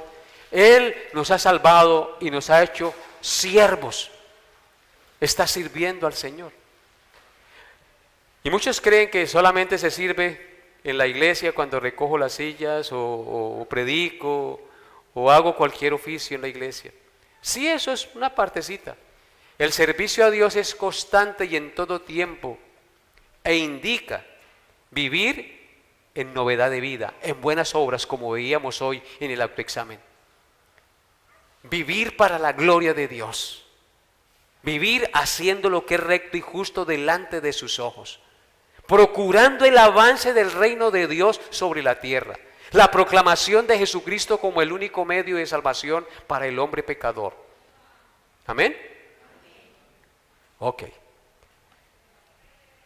Él nos ha salvado y nos ha hecho siervos. Está sirviendo al Señor. Y muchos creen que solamente se sirve en la iglesia cuando recojo las sillas o predico o hago cualquier oficio en la iglesia. Sí, eso es una partecita. El servicio a Dios es constante y en todo tiempo e indica vivir en novedad de vida, en buenas obras, como veíamos hoy en el autoexamen. Vivir para la gloria de Dios, vivir haciendo lo que es recto y justo delante de sus ojos, procurando el avance del reino de Dios sobre la tierra, la proclamación de Jesucristo como el único medio de salvación para el hombre pecador. ¿Amén? Ok.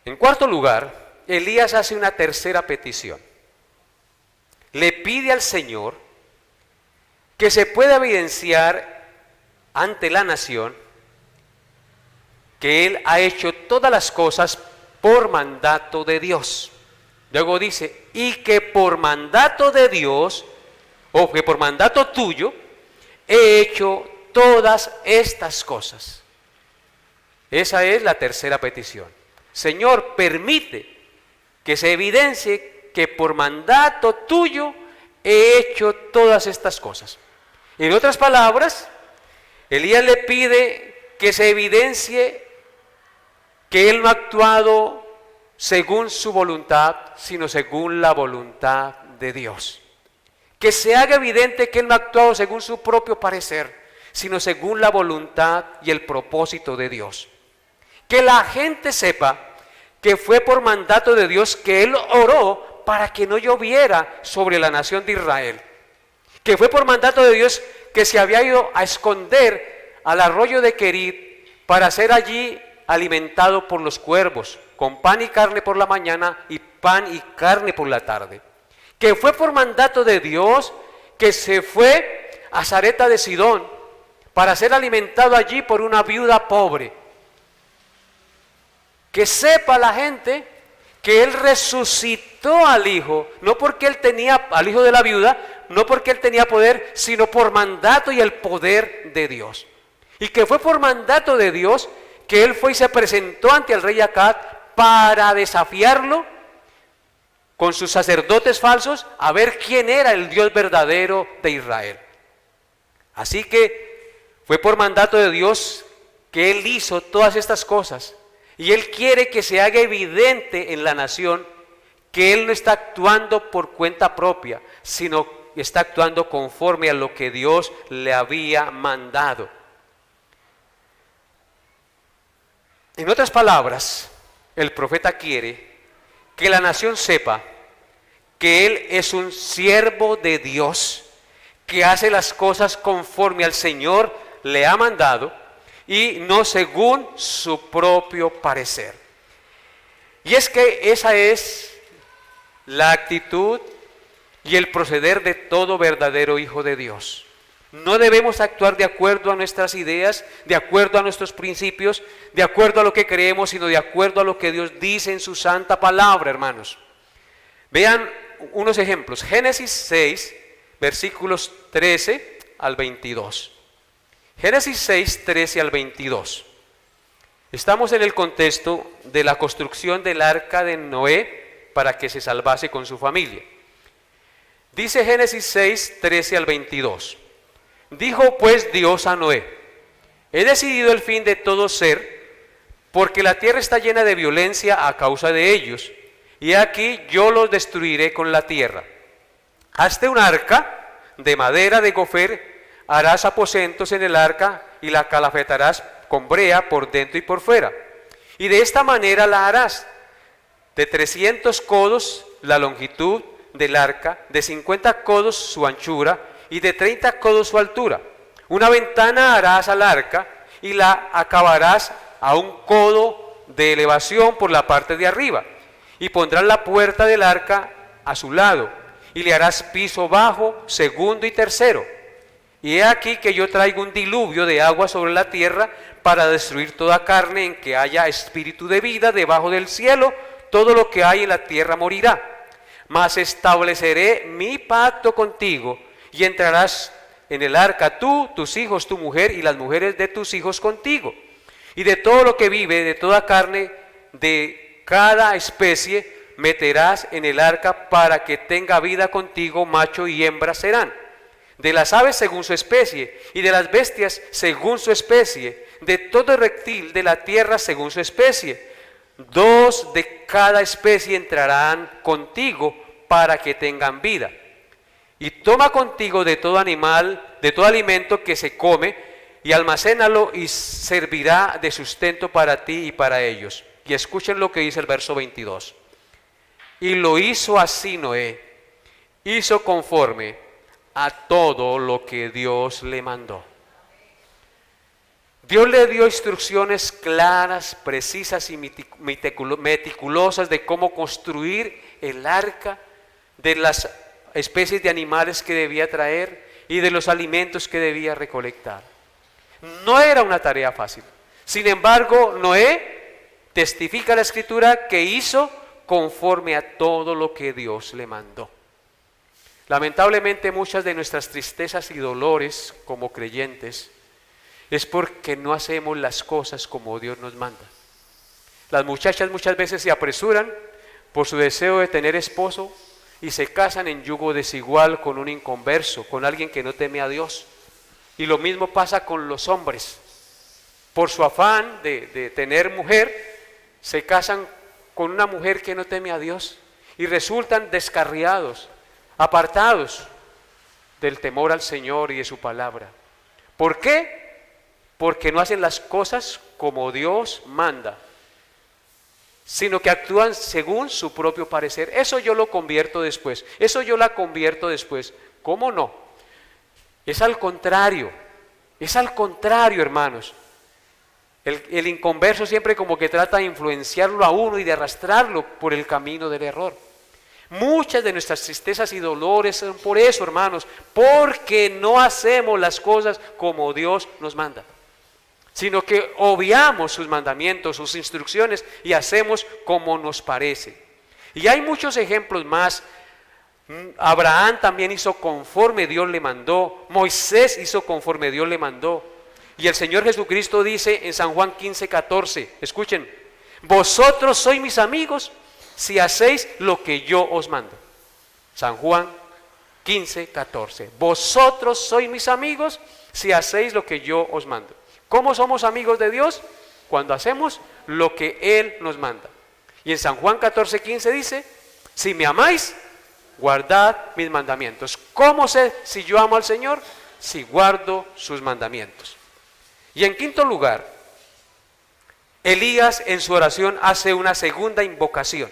En cuarto lugar, Elías hace una tercera petición. Le pide al Señor que se pueda evidenciar ante la nación que Él ha hecho todas las cosas por mandato de Dios. Luego dice, y que por mandato de Dios, o que por mandato tuyo, he hecho todas estas cosas. Esa es la tercera petición. Señor, permite que se evidencie que por mandato tuyo he hecho todas estas cosas. En otras palabras, Elías le pide que se evidencie que él no ha actuado según su voluntad, sino según la voluntad de Dios. Que se haga evidente que él no ha actuado según su propio parecer, sino según la voluntad y el propósito de Dios. Que la gente sepa que fue por mandato de Dios que él oró para que no lloviera sobre la nación de Israel, que fue por mandato de Dios que se había ido a esconder al arroyo de Querit para ser allí alimentado por los cuervos, con pan y carne por la mañana y pan y carne por la tarde, que fue por mandato de Dios que se fue a Sarepta de Sidón para ser alimentado allí por una viuda pobre. Que sepa la gente que él resucitó al hijo, no porque él tenía, al hijo de la viuda, no porque él tenía poder, sino por mandato y el poder de Dios. Y que fue por mandato de Dios que él fue y se presentó ante el rey Acab para desafiarlo con sus sacerdotes falsos a ver quién era el Dios verdadero de Israel. Así que fue por mandato de Dios que él hizo todas estas cosas. Y él quiere que se haga evidente en la nación que él no está actuando por cuenta propia, sino que está actuando conforme a lo que Dios le había mandado. En otras palabras, el profeta quiere que la nación sepa que él es un siervo de Dios, que hace las cosas conforme al Señor le ha mandado y no según su propio parecer. Y es que esa es la actitud y el proceder de todo verdadero hijo de Dios. No debemos actuar de acuerdo a nuestras ideas, de acuerdo a nuestros principios, de acuerdo a lo que creemos, sino de acuerdo a lo que Dios dice en su santa palabra, hermanos. Vean unos ejemplos. Génesis 6, versículos 13 al 22. Génesis 6, 13 al 22. Estamos en el contexto de la construcción del arca de Noé para que se salvase con su familia. Dice Génesis 6, 13 al 22. Dijo pues Dios a Noé: he decidido el fin de todo ser, porque la tierra está llena de violencia a causa de ellos, y aquí yo los destruiré con la tierra. Hazte un arca de madera de gofer, harás aposentos en el arca y la calafetarás con brea por dentro y por fuera. Y de esta manera la harás: de 300 codos la longitud del arca, de 50 codos su anchura y de 30 codos su altura. Una ventana harás al arca y la acabarás a un codo de elevación por la parte de arriba. Y pondrás la puerta del arca a su lado y le harás piso bajo, segundo y tercero. Y he aquí que yo traigo un diluvio de agua sobre la tierra para destruir toda carne en que haya espíritu de vida debajo del cielo. Todo lo que hay en la tierra morirá. Mas estableceré mi pacto contigo y entrarás en el arca tú, tus hijos, tu mujer y las mujeres de tus hijos contigo. Y de todo lo que vive, de toda carne, de cada especie, meterás en el arca para que tenga vida contigo, macho y hembra serán. De las aves según su especie, y de las bestias según su especie, de todo reptil de la tierra según su especie. 2 de cada especie entrarán contigo para que tengan vida. Y toma contigo de todo animal, de todo alimento que se come, y almacénalo y servirá de sustento para ti y para ellos. Y escuchen lo que dice el verso 22. Y lo hizo así Noé, hizo conforme a todo lo que Dios le mandó. Dios le dio instrucciones claras, precisas y meticulosas de cómo construir el arca, de las especies de animales que debía traer y de los alimentos que debía recolectar. No era una tarea fácil. Sin embargo, Noé testifica la Escritura que hizo conforme a todo lo que Dios le mandó. Lamentablemente, muchas de nuestras tristezas y dolores como creyentes es porque no hacemos las cosas como Dios nos manda. Las muchachas muchas veces se apresuran por su deseo de tener esposo y se casan en yugo desigual con un inconverso, con alguien que no teme a Dios. Y lo mismo pasa con los hombres. Por su afán de tener mujer, se casan con una mujer que no teme a Dios y resultan descarriados, apartados del temor al Señor y de su palabra. ¿Por qué? Porque no hacen las cosas como Dios manda. sino que actúan según su propio parecer. Eso yo lo convierto después, eso yo la convierto después. ¿Cómo no? Es al contrario, hermanos. El inconverso siempre como que trata de influenciarlo a uno y de arrastrarlo por el camino del error. Muchas de nuestras tristezas y dolores son por eso, hermanos, porque no hacemos las cosas como Dios nos manda, sino que obviamos sus mandamientos, sus instrucciones y hacemos como nos parece. Y hay muchos ejemplos más. Abraham también hizo conforme Dios le mandó, Moisés hizo conforme Dios le mandó. Y el Señor Jesucristo dice en San Juan 15:14, escuchen, vosotros sois mis amigos si hacéis lo que yo os mando. San Juan 15:14, vosotros sois mis amigos si hacéis lo que yo os mando. ¿Cómo somos amigos de Dios? Cuando hacemos lo que Él nos manda. Y en San Juan 14:15 dice, si me amáis, guardad mis mandamientos. ¿Cómo sé si yo amo al Señor? Si guardo sus mandamientos. Y en quinto lugar, Elías en su oración hace una segunda invocación.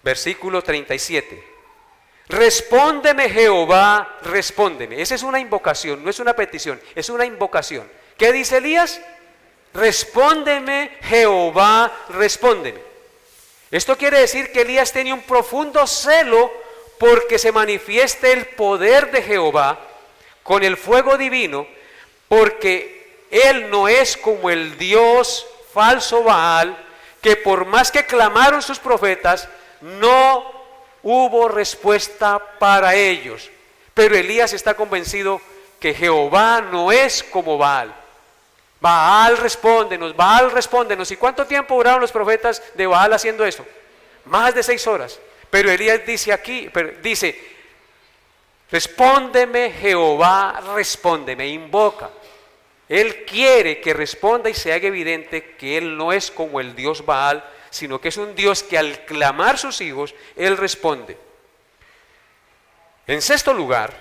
Versículo 37. Respóndeme, Jehová, respóndeme. Esa es una invocación, no es una petición, es una invocación. ¿Qué dice Elías? Respóndeme, Jehová, respóndeme. Esto quiere decir que Elías tenía un profundo celo porque se manifieste el poder de Jehová con el fuego divino, porque él no es como el Dios falso Baal, que por más que clamaron sus profetas, no hubo respuesta para ellos. Pero Elías está convencido que Jehová no es como Baal. Baal, respóndenos. ¿Y cuánto tiempo duraron los profetas de Baal haciendo eso? Más de 6 horas. Pero Elías dice, respóndeme, Jehová, respóndeme, invoca. Él quiere que responda y se haga evidente que Él no es como el Dios Baal, sino que es un Dios que al clamar sus hijos, Él responde. En sexto lugar,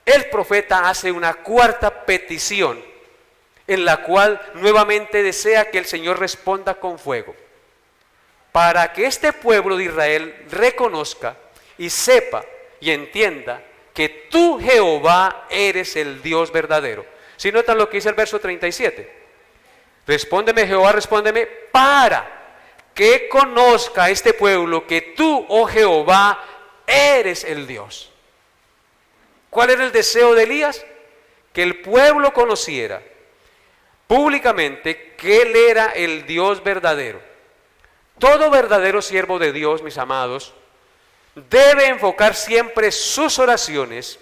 el profeta hace una cuarta petición, en la cual nuevamente desea que el Señor responda con fuego, para que este pueblo de Israel reconozca y sepa y entienda que tú, Jehová, eres el Dios verdadero. Si notan lo que dice el verso 37, respóndeme, Jehová, respóndeme, para que conozca este pueblo que tú, oh Jehová, eres el Dios. ¿Cuál era el deseo de Elías? Que el pueblo conociera públicamente que Él era el Dios verdadero. Todo verdadero siervo de Dios, mis amados, debe enfocar siempre sus oraciones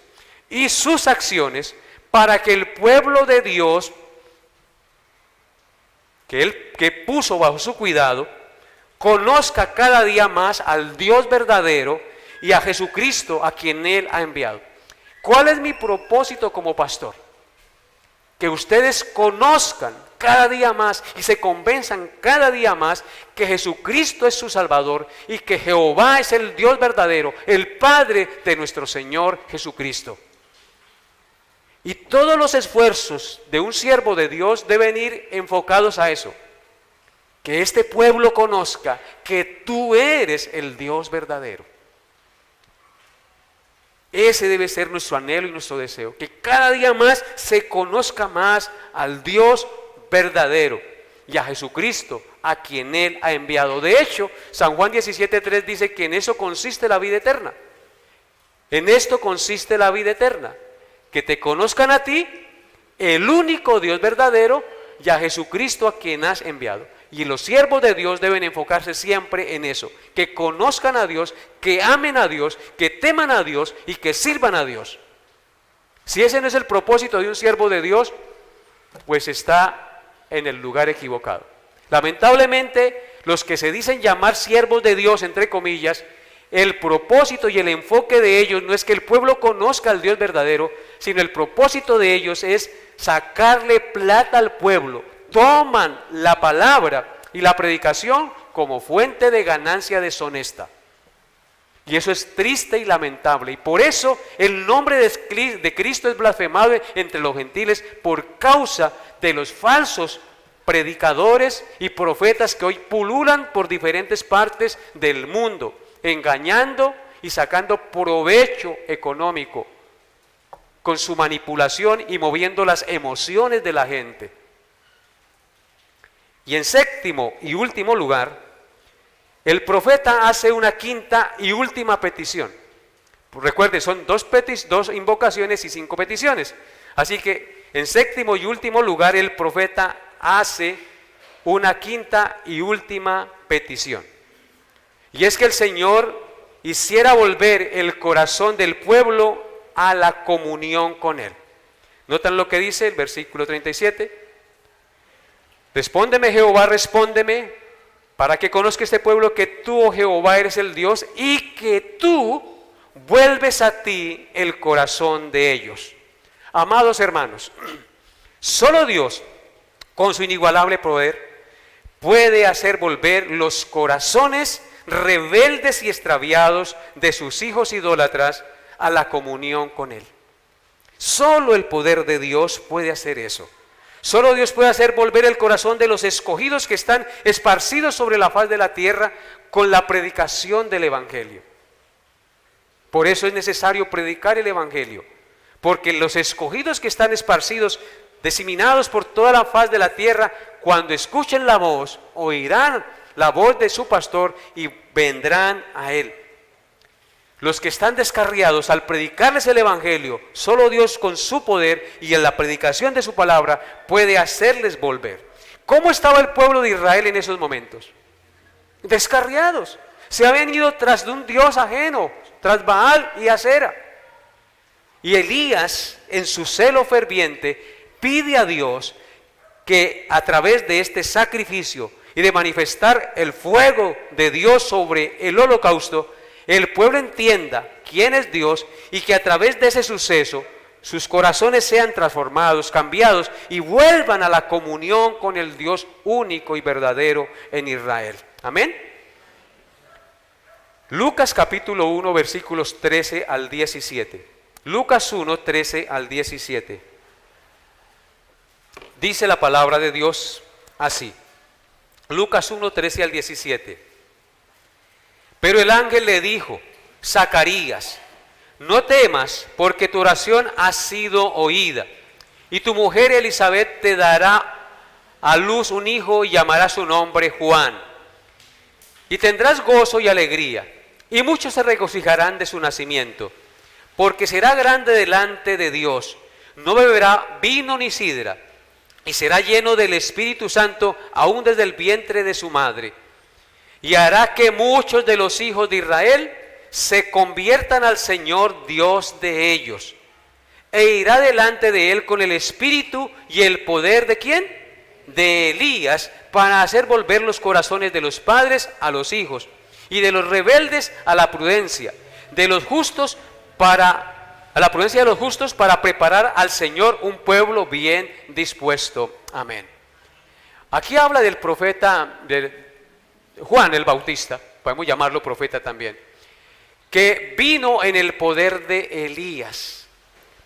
y sus acciones para que el pueblo de Dios, que puso bajo su cuidado, conozca cada día más al Dios verdadero y a Jesucristo a quien Él ha enviado. ¿Cuál es mi propósito como pastor? Que ustedes conozcan cada día más y se convenzan cada día más que Jesucristo es su Salvador y que Jehová es el Dios verdadero, el Padre de nuestro Señor Jesucristo. Y todos los esfuerzos de un siervo de Dios deben ir enfocados a eso. Que este pueblo conozca que tú eres el Dios verdadero. Ese debe ser nuestro anhelo y nuestro deseo. Que cada día más se conozca más al Dios verdadero y a Jesucristo a quien Él ha enviado. De hecho, San Juan 17:3 dice que en eso consiste la vida eterna. En esto consiste la vida eterna. Que te conozcan a ti, el único Dios verdadero, y a Jesucristo a quien has enviado. Y los siervos de Dios deben enfocarse siempre en eso, que conozcan a Dios, que amen a Dios, que teman a Dios y que sirvan a Dios. Si ese no es el propósito de un siervo de Dios, pues está en el lugar equivocado. Lamentablemente, los que se dicen llamar siervos de Dios, entre comillas, el propósito y el enfoque de ellos no es que el pueblo conozca al Dios verdadero, sino el propósito de ellos es sacarle plata al pueblo. Toman la palabra y la predicación como fuente de ganancia deshonesta. Y eso es triste y lamentable. Y por eso el nombre de Cristo es blasfemado entre los gentiles por causa de los falsos predicadores y profetas que hoy pululan por diferentes partes del mundo, engañando y sacando provecho económico con su manipulación y moviendo las emociones de la gente. Y en séptimo y último lugar, el profeta hace una quinta y última petición. Recuerde, son dos invocaciones y 5 peticiones. Así que en séptimo y último lugar el profeta hace una quinta y última petición. Y es que el Señor hiciera volver el corazón del pueblo a la comunión con Él. ¿Notan lo que dice el versículo 37? Respóndeme, Jehová, respóndeme, para que conozca este pueblo que tú, oh Jehová, eres el Dios y que tú vuelves a ti el corazón de ellos. Amados hermanos, solo Dios, con su inigualable poder, puede hacer volver los corazones rebeldes y extraviados de sus hijos idólatras a la comunión con Él. Solo el poder de Dios puede hacer eso. Solo Dios puede hacer volver el corazón de los escogidos que están esparcidos sobre la faz de la tierra con la predicación del Evangelio. Por eso es necesario predicar el Evangelio, porque los escogidos que están esparcidos, diseminados por toda la faz de la tierra, cuando escuchen la voz, oirán la voz de su pastor y vendrán a Él. Los que están descarriados, al predicarles el Evangelio, solo Dios con su poder y en la predicación de su palabra puede hacerles volver. ¿Cómo estaba el pueblo de Israel en esos momentos? Descarriados. Se habían ido tras de un Dios ajeno, tras Baal y Acera. Y Elías, en su celo ferviente, pide a Dios que a través de este sacrificio y de manifestar el fuego de Dios sobre el holocausto, el pueblo entienda quién es Dios y que a través de ese suceso sus corazones sean transformados, cambiados y vuelvan a la comunión con el Dios único y verdadero en Israel. Amén. Lucas capítulo 1 versículos 13 al 17. Lucas 1, 13 al 17. Dice la palabra de Dios así. Lucas 1, 13 al 17. Pero el ángel le dijo: Zacarías, no temas, porque tu oración ha sido oída, y tu mujer Elizabeth te dará a luz un hijo y llamará su nombre Juan. Y tendrás gozo y alegría, y muchos se regocijarán de su nacimiento, porque será grande delante de Dios, no beberá vino ni sidra, y será lleno del Espíritu Santo aún desde el vientre de su madre. Y hará que muchos de los hijos de Israel se conviertan al Señor Dios de ellos. E irá delante de Él con el espíritu y el poder ¿de quién? De Elías, para hacer volver los corazones de los padres a los hijos, y de los rebeldes a la prudencia, de los justos a la prudencia de los justos, para preparar al Señor un pueblo bien dispuesto. Amén. Aquí habla del profeta Juan el Bautista, podemos llamarlo profeta también, que vino en el poder de Elías,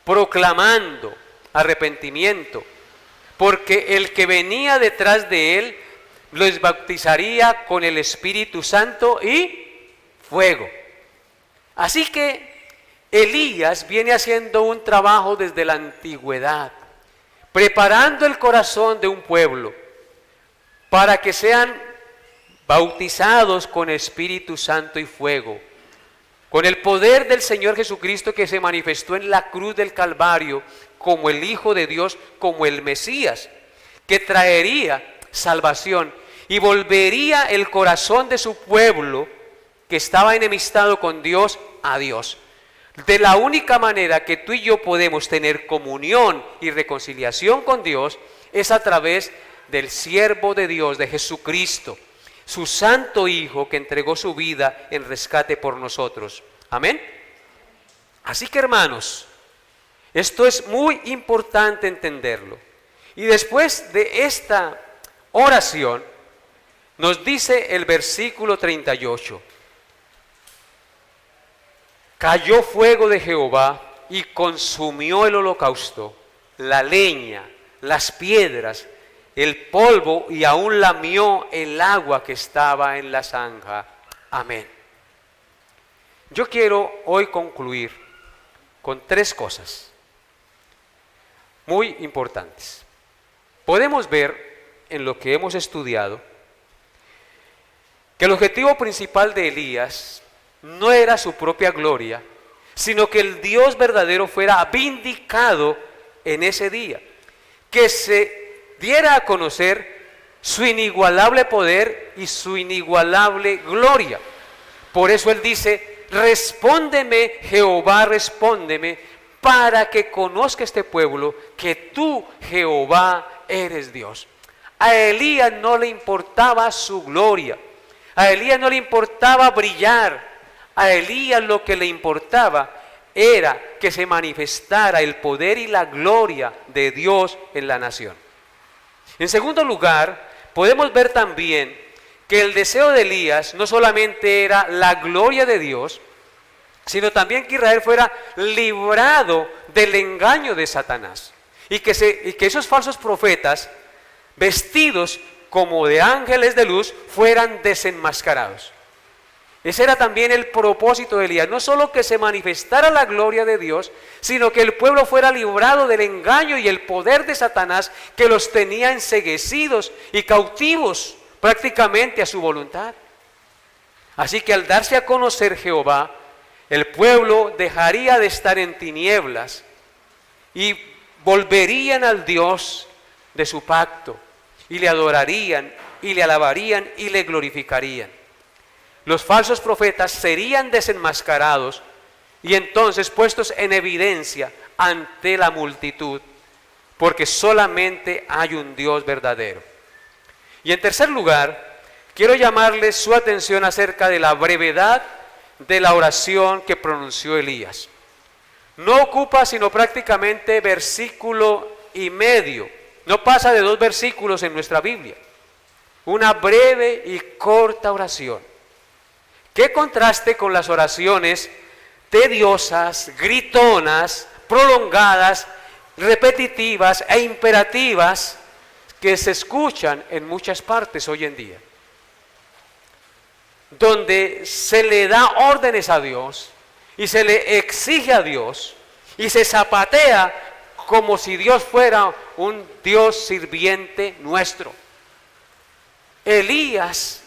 proclamando arrepentimiento, porque el que venía detrás de él los bautizaría con el Espíritu Santo y fuego. Así que Elías viene haciendo un trabajo desde la antigüedad, preparando el corazón de un pueblo para que sean bautizados con Espíritu Santo y fuego, con el poder del Señor Jesucristo que se manifestó en la cruz del Calvario como el Hijo de Dios, como el Mesías, que traería salvación y volvería el corazón de su pueblo que estaba enemistado con Dios a Dios. De la única manera que tú y yo podemos tener comunión y reconciliación con Dios es a través del siervo de Dios, de Jesucristo, su santo Hijo que entregó su vida en rescate por nosotros. Amén. Así que hermanos, esto es muy importante entenderlo. Y después de esta oración, nos dice el versículo 38. Cayó fuego de Jehová y consumió el holocausto, la leña, las piedras el polvo y aún lamió el agua que estaba en la zanja. Amén. Yo quiero hoy concluir con 3 cosas muy importantes. Podemos ver en lo que hemos estudiado que el objetivo principal de Elías no era su propia gloria, sino que el Dios verdadero fuera vindicado en ese día, que se diera a conocer su inigualable poder y su inigualable gloria. Por eso él dice: respóndeme, Jehová, respóndeme, para que conozca este pueblo que tú, Jehová, eres Dios. A Elías no le importaba su gloria, a Elías no le importaba brillar, a Elías lo que le importaba era que se manifestara el poder y la gloria de Dios en la nación. En segundo lugar, podemos ver también que el deseo de Elías no solamente era la gloria de Dios, sino también que Israel fuera librado del engaño de Satanás, y que esos falsos profetas, vestidos como de ángeles de luz, fueran desenmascarados. Ese era también el propósito de Elías, no solo que se manifestara la gloria de Dios, sino que el pueblo fuera librado del engaño y el poder de Satanás, que los tenía enceguecidos y cautivos prácticamente a su voluntad. Así que al darse a conocer Jehová, el pueblo dejaría de estar en tinieblas y volverían al Dios de su pacto, y le adorarían, y le alabarían, y le glorificarían. Los falsos profetas serían desenmascarados y entonces puestos en evidencia ante la multitud, porque solamente hay un Dios verdadero. Y en tercer lugar, quiero llamarles su atención acerca de la brevedad de la oración que pronunció Elías. No ocupa sino prácticamente versículo y medio, no pasa de 2 versículos en nuestra Biblia. Una breve y corta oración. ¿Qué contraste con las oraciones tediosas, gritonas, prolongadas, repetitivas e imperativas que se escuchan en muchas partes hoy en día? Donde se le da órdenes a Dios y se le exige a Dios y se zapatea como si Dios fuera un Dios sirviente nuestro. Elías,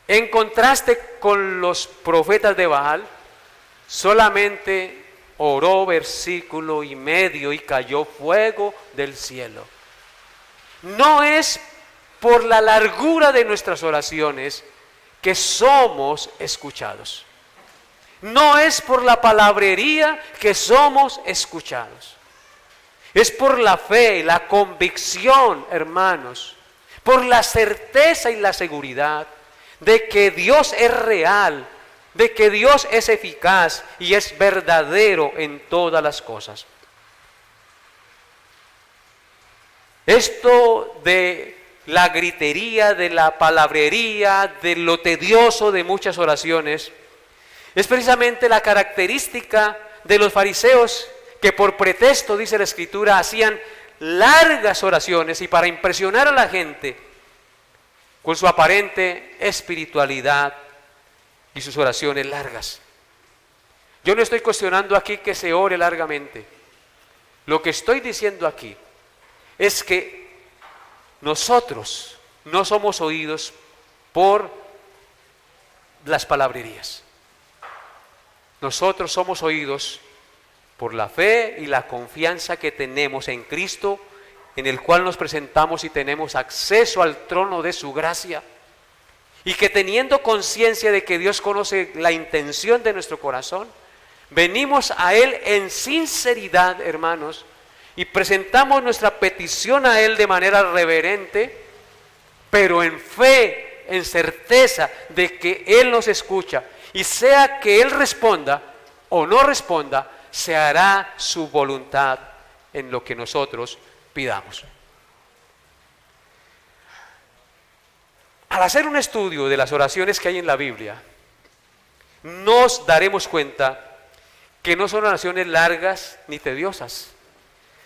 en contraste con los profetas de Baal, solamente oró versículo y medio y cayó fuego del cielo. No es por la largura de nuestras oraciones que somos escuchados. No es por la palabrería que somos escuchados. Es por la fe, la convicción, hermanos, por la certeza y la seguridad de que Dios es real, de que Dios es eficaz y es verdadero en todas las cosas. Esto de la gritería, de la palabrería, de lo tedioso de muchas oraciones, es precisamente la característica de los fariseos, que por pretexto, dice la Escritura, hacían largas oraciones y para impresionar a la gente con su aparente espiritualidad y sus oraciones largas. Yo no estoy cuestionando aquí que se ore largamente. Lo que estoy diciendo aquí es que nosotros no somos oídos por las palabrerías. Nosotros somos oídos por la fe y la confianza que tenemos en Cristo, en el cual nos presentamos y tenemos acceso al trono de su gracia, y que teniendo conciencia de que Dios conoce la intención de nuestro corazón, venimos a Él en sinceridad, hermanos, y presentamos nuestra petición a Él de manera reverente, pero en fe, en certeza de que Él nos escucha, y sea que Él responda o no responda, se hará su voluntad en lo que nosotros pidamos. Al hacer un estudio de las oraciones que hay en la Biblia, nos daremos cuenta que no son oraciones largas ni tediosas,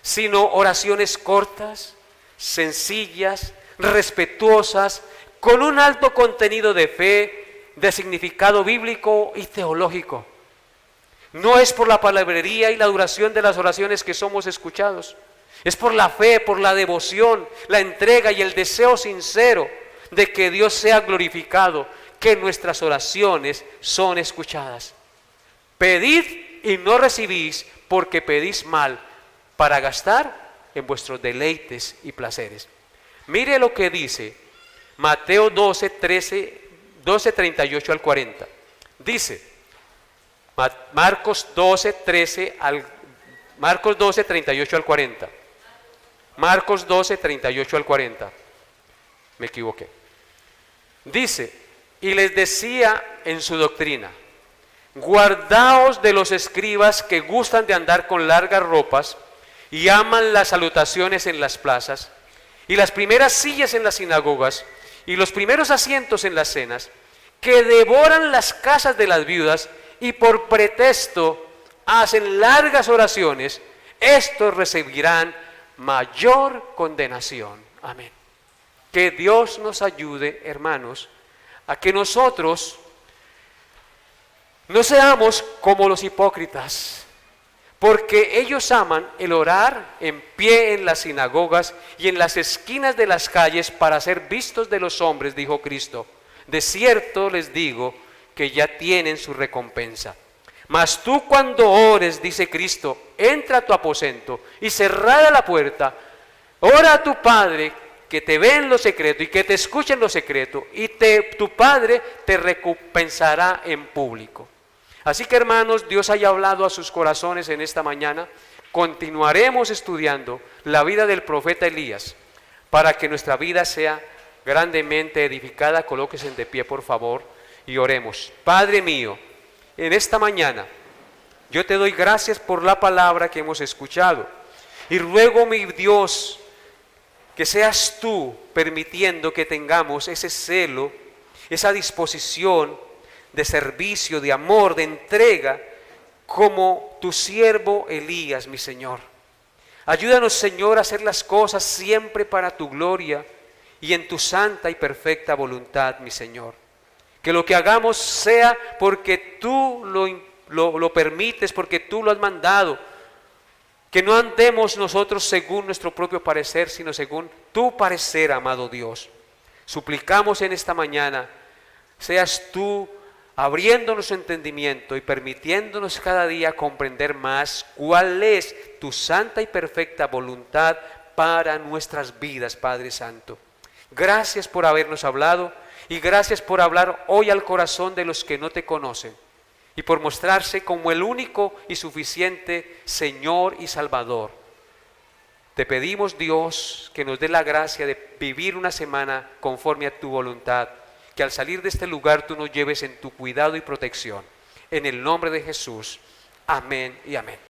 sino oraciones cortas, sencillas, respetuosas, con un alto contenido de fe, de significado bíblico y teológico. No es por la palabrería y la duración de las oraciones que somos escuchados. Es por la fe, por la devoción, la entrega y el deseo sincero de que Dios sea glorificado, que nuestras oraciones son escuchadas. Pedid y no recibís, porque pedís mal, para gastar en vuestros deleites y placeres. Mire lo que dice Mateo 12, 38 al 40. Dice, Marcos 12, 38 al 40. Marcos 12, 38 al 40. Me equivoqué. Dice, y les decía en su doctrina, guardaos de los escribas que gustan de andar con largas ropas y aman las salutaciones en las plazas y las primeras sillas en las sinagogas y los primeros asientos en las cenas, que devoran las casas de las viudas y por pretexto hacen largas oraciones. Estos recibirán mayor condenación. Amén. Que Dios nos ayude, hermanos, a que nosotros no seamos como los hipócritas, porque ellos aman el orar en pie en las sinagogas y en las esquinas de las calles para ser vistos de los hombres, dijo Cristo. De cierto les digo que ya tienen su recompensa. Mas tú cuando ores, dice Cristo, entra a tu aposento y cerrada la puerta, ora a tu Padre que te ve en lo secreto y que te escucha en lo secreto, y tu Padre te recompensará en público. Así que, hermanos, Dios haya hablado a sus corazones en esta mañana. Continuaremos estudiando la vida del profeta Elías para que nuestra vida sea grandemente edificada. Colóquense de pie, por favor, y oremos. Padre mío, en esta mañana yo te doy gracias por la palabra que hemos escuchado y ruego, mi Dios, que seas tú permitiendo que tengamos ese celo, esa disposición de servicio, de amor, de entrega, como tu siervo Elías, mi Señor. Ayúdanos, Señor, a hacer las cosas siempre para tu gloria y en tu santa y perfecta voluntad, mi Señor. Que lo que hagamos sea porque tú lo permites, porque tú lo has mandado. Que no andemos nosotros según nuestro propio parecer, sino según tu parecer, amado Dios. Suplicamos en esta mañana, seas tú abriéndonos entendimiento y permitiéndonos cada día comprender más cuál es tu santa y perfecta voluntad para nuestras vidas, Padre Santo. Gracias por habernos hablado y gracias por hablar hoy al corazón de los que no te conocen y por mostrarse como el único y suficiente Señor y Salvador. Te pedimos, Dios, que nos dé la gracia de vivir una semana conforme a tu voluntad, que al salir de este lugar tú nos lleves en tu cuidado y protección. En el nombre de Jesús. Amén y amén.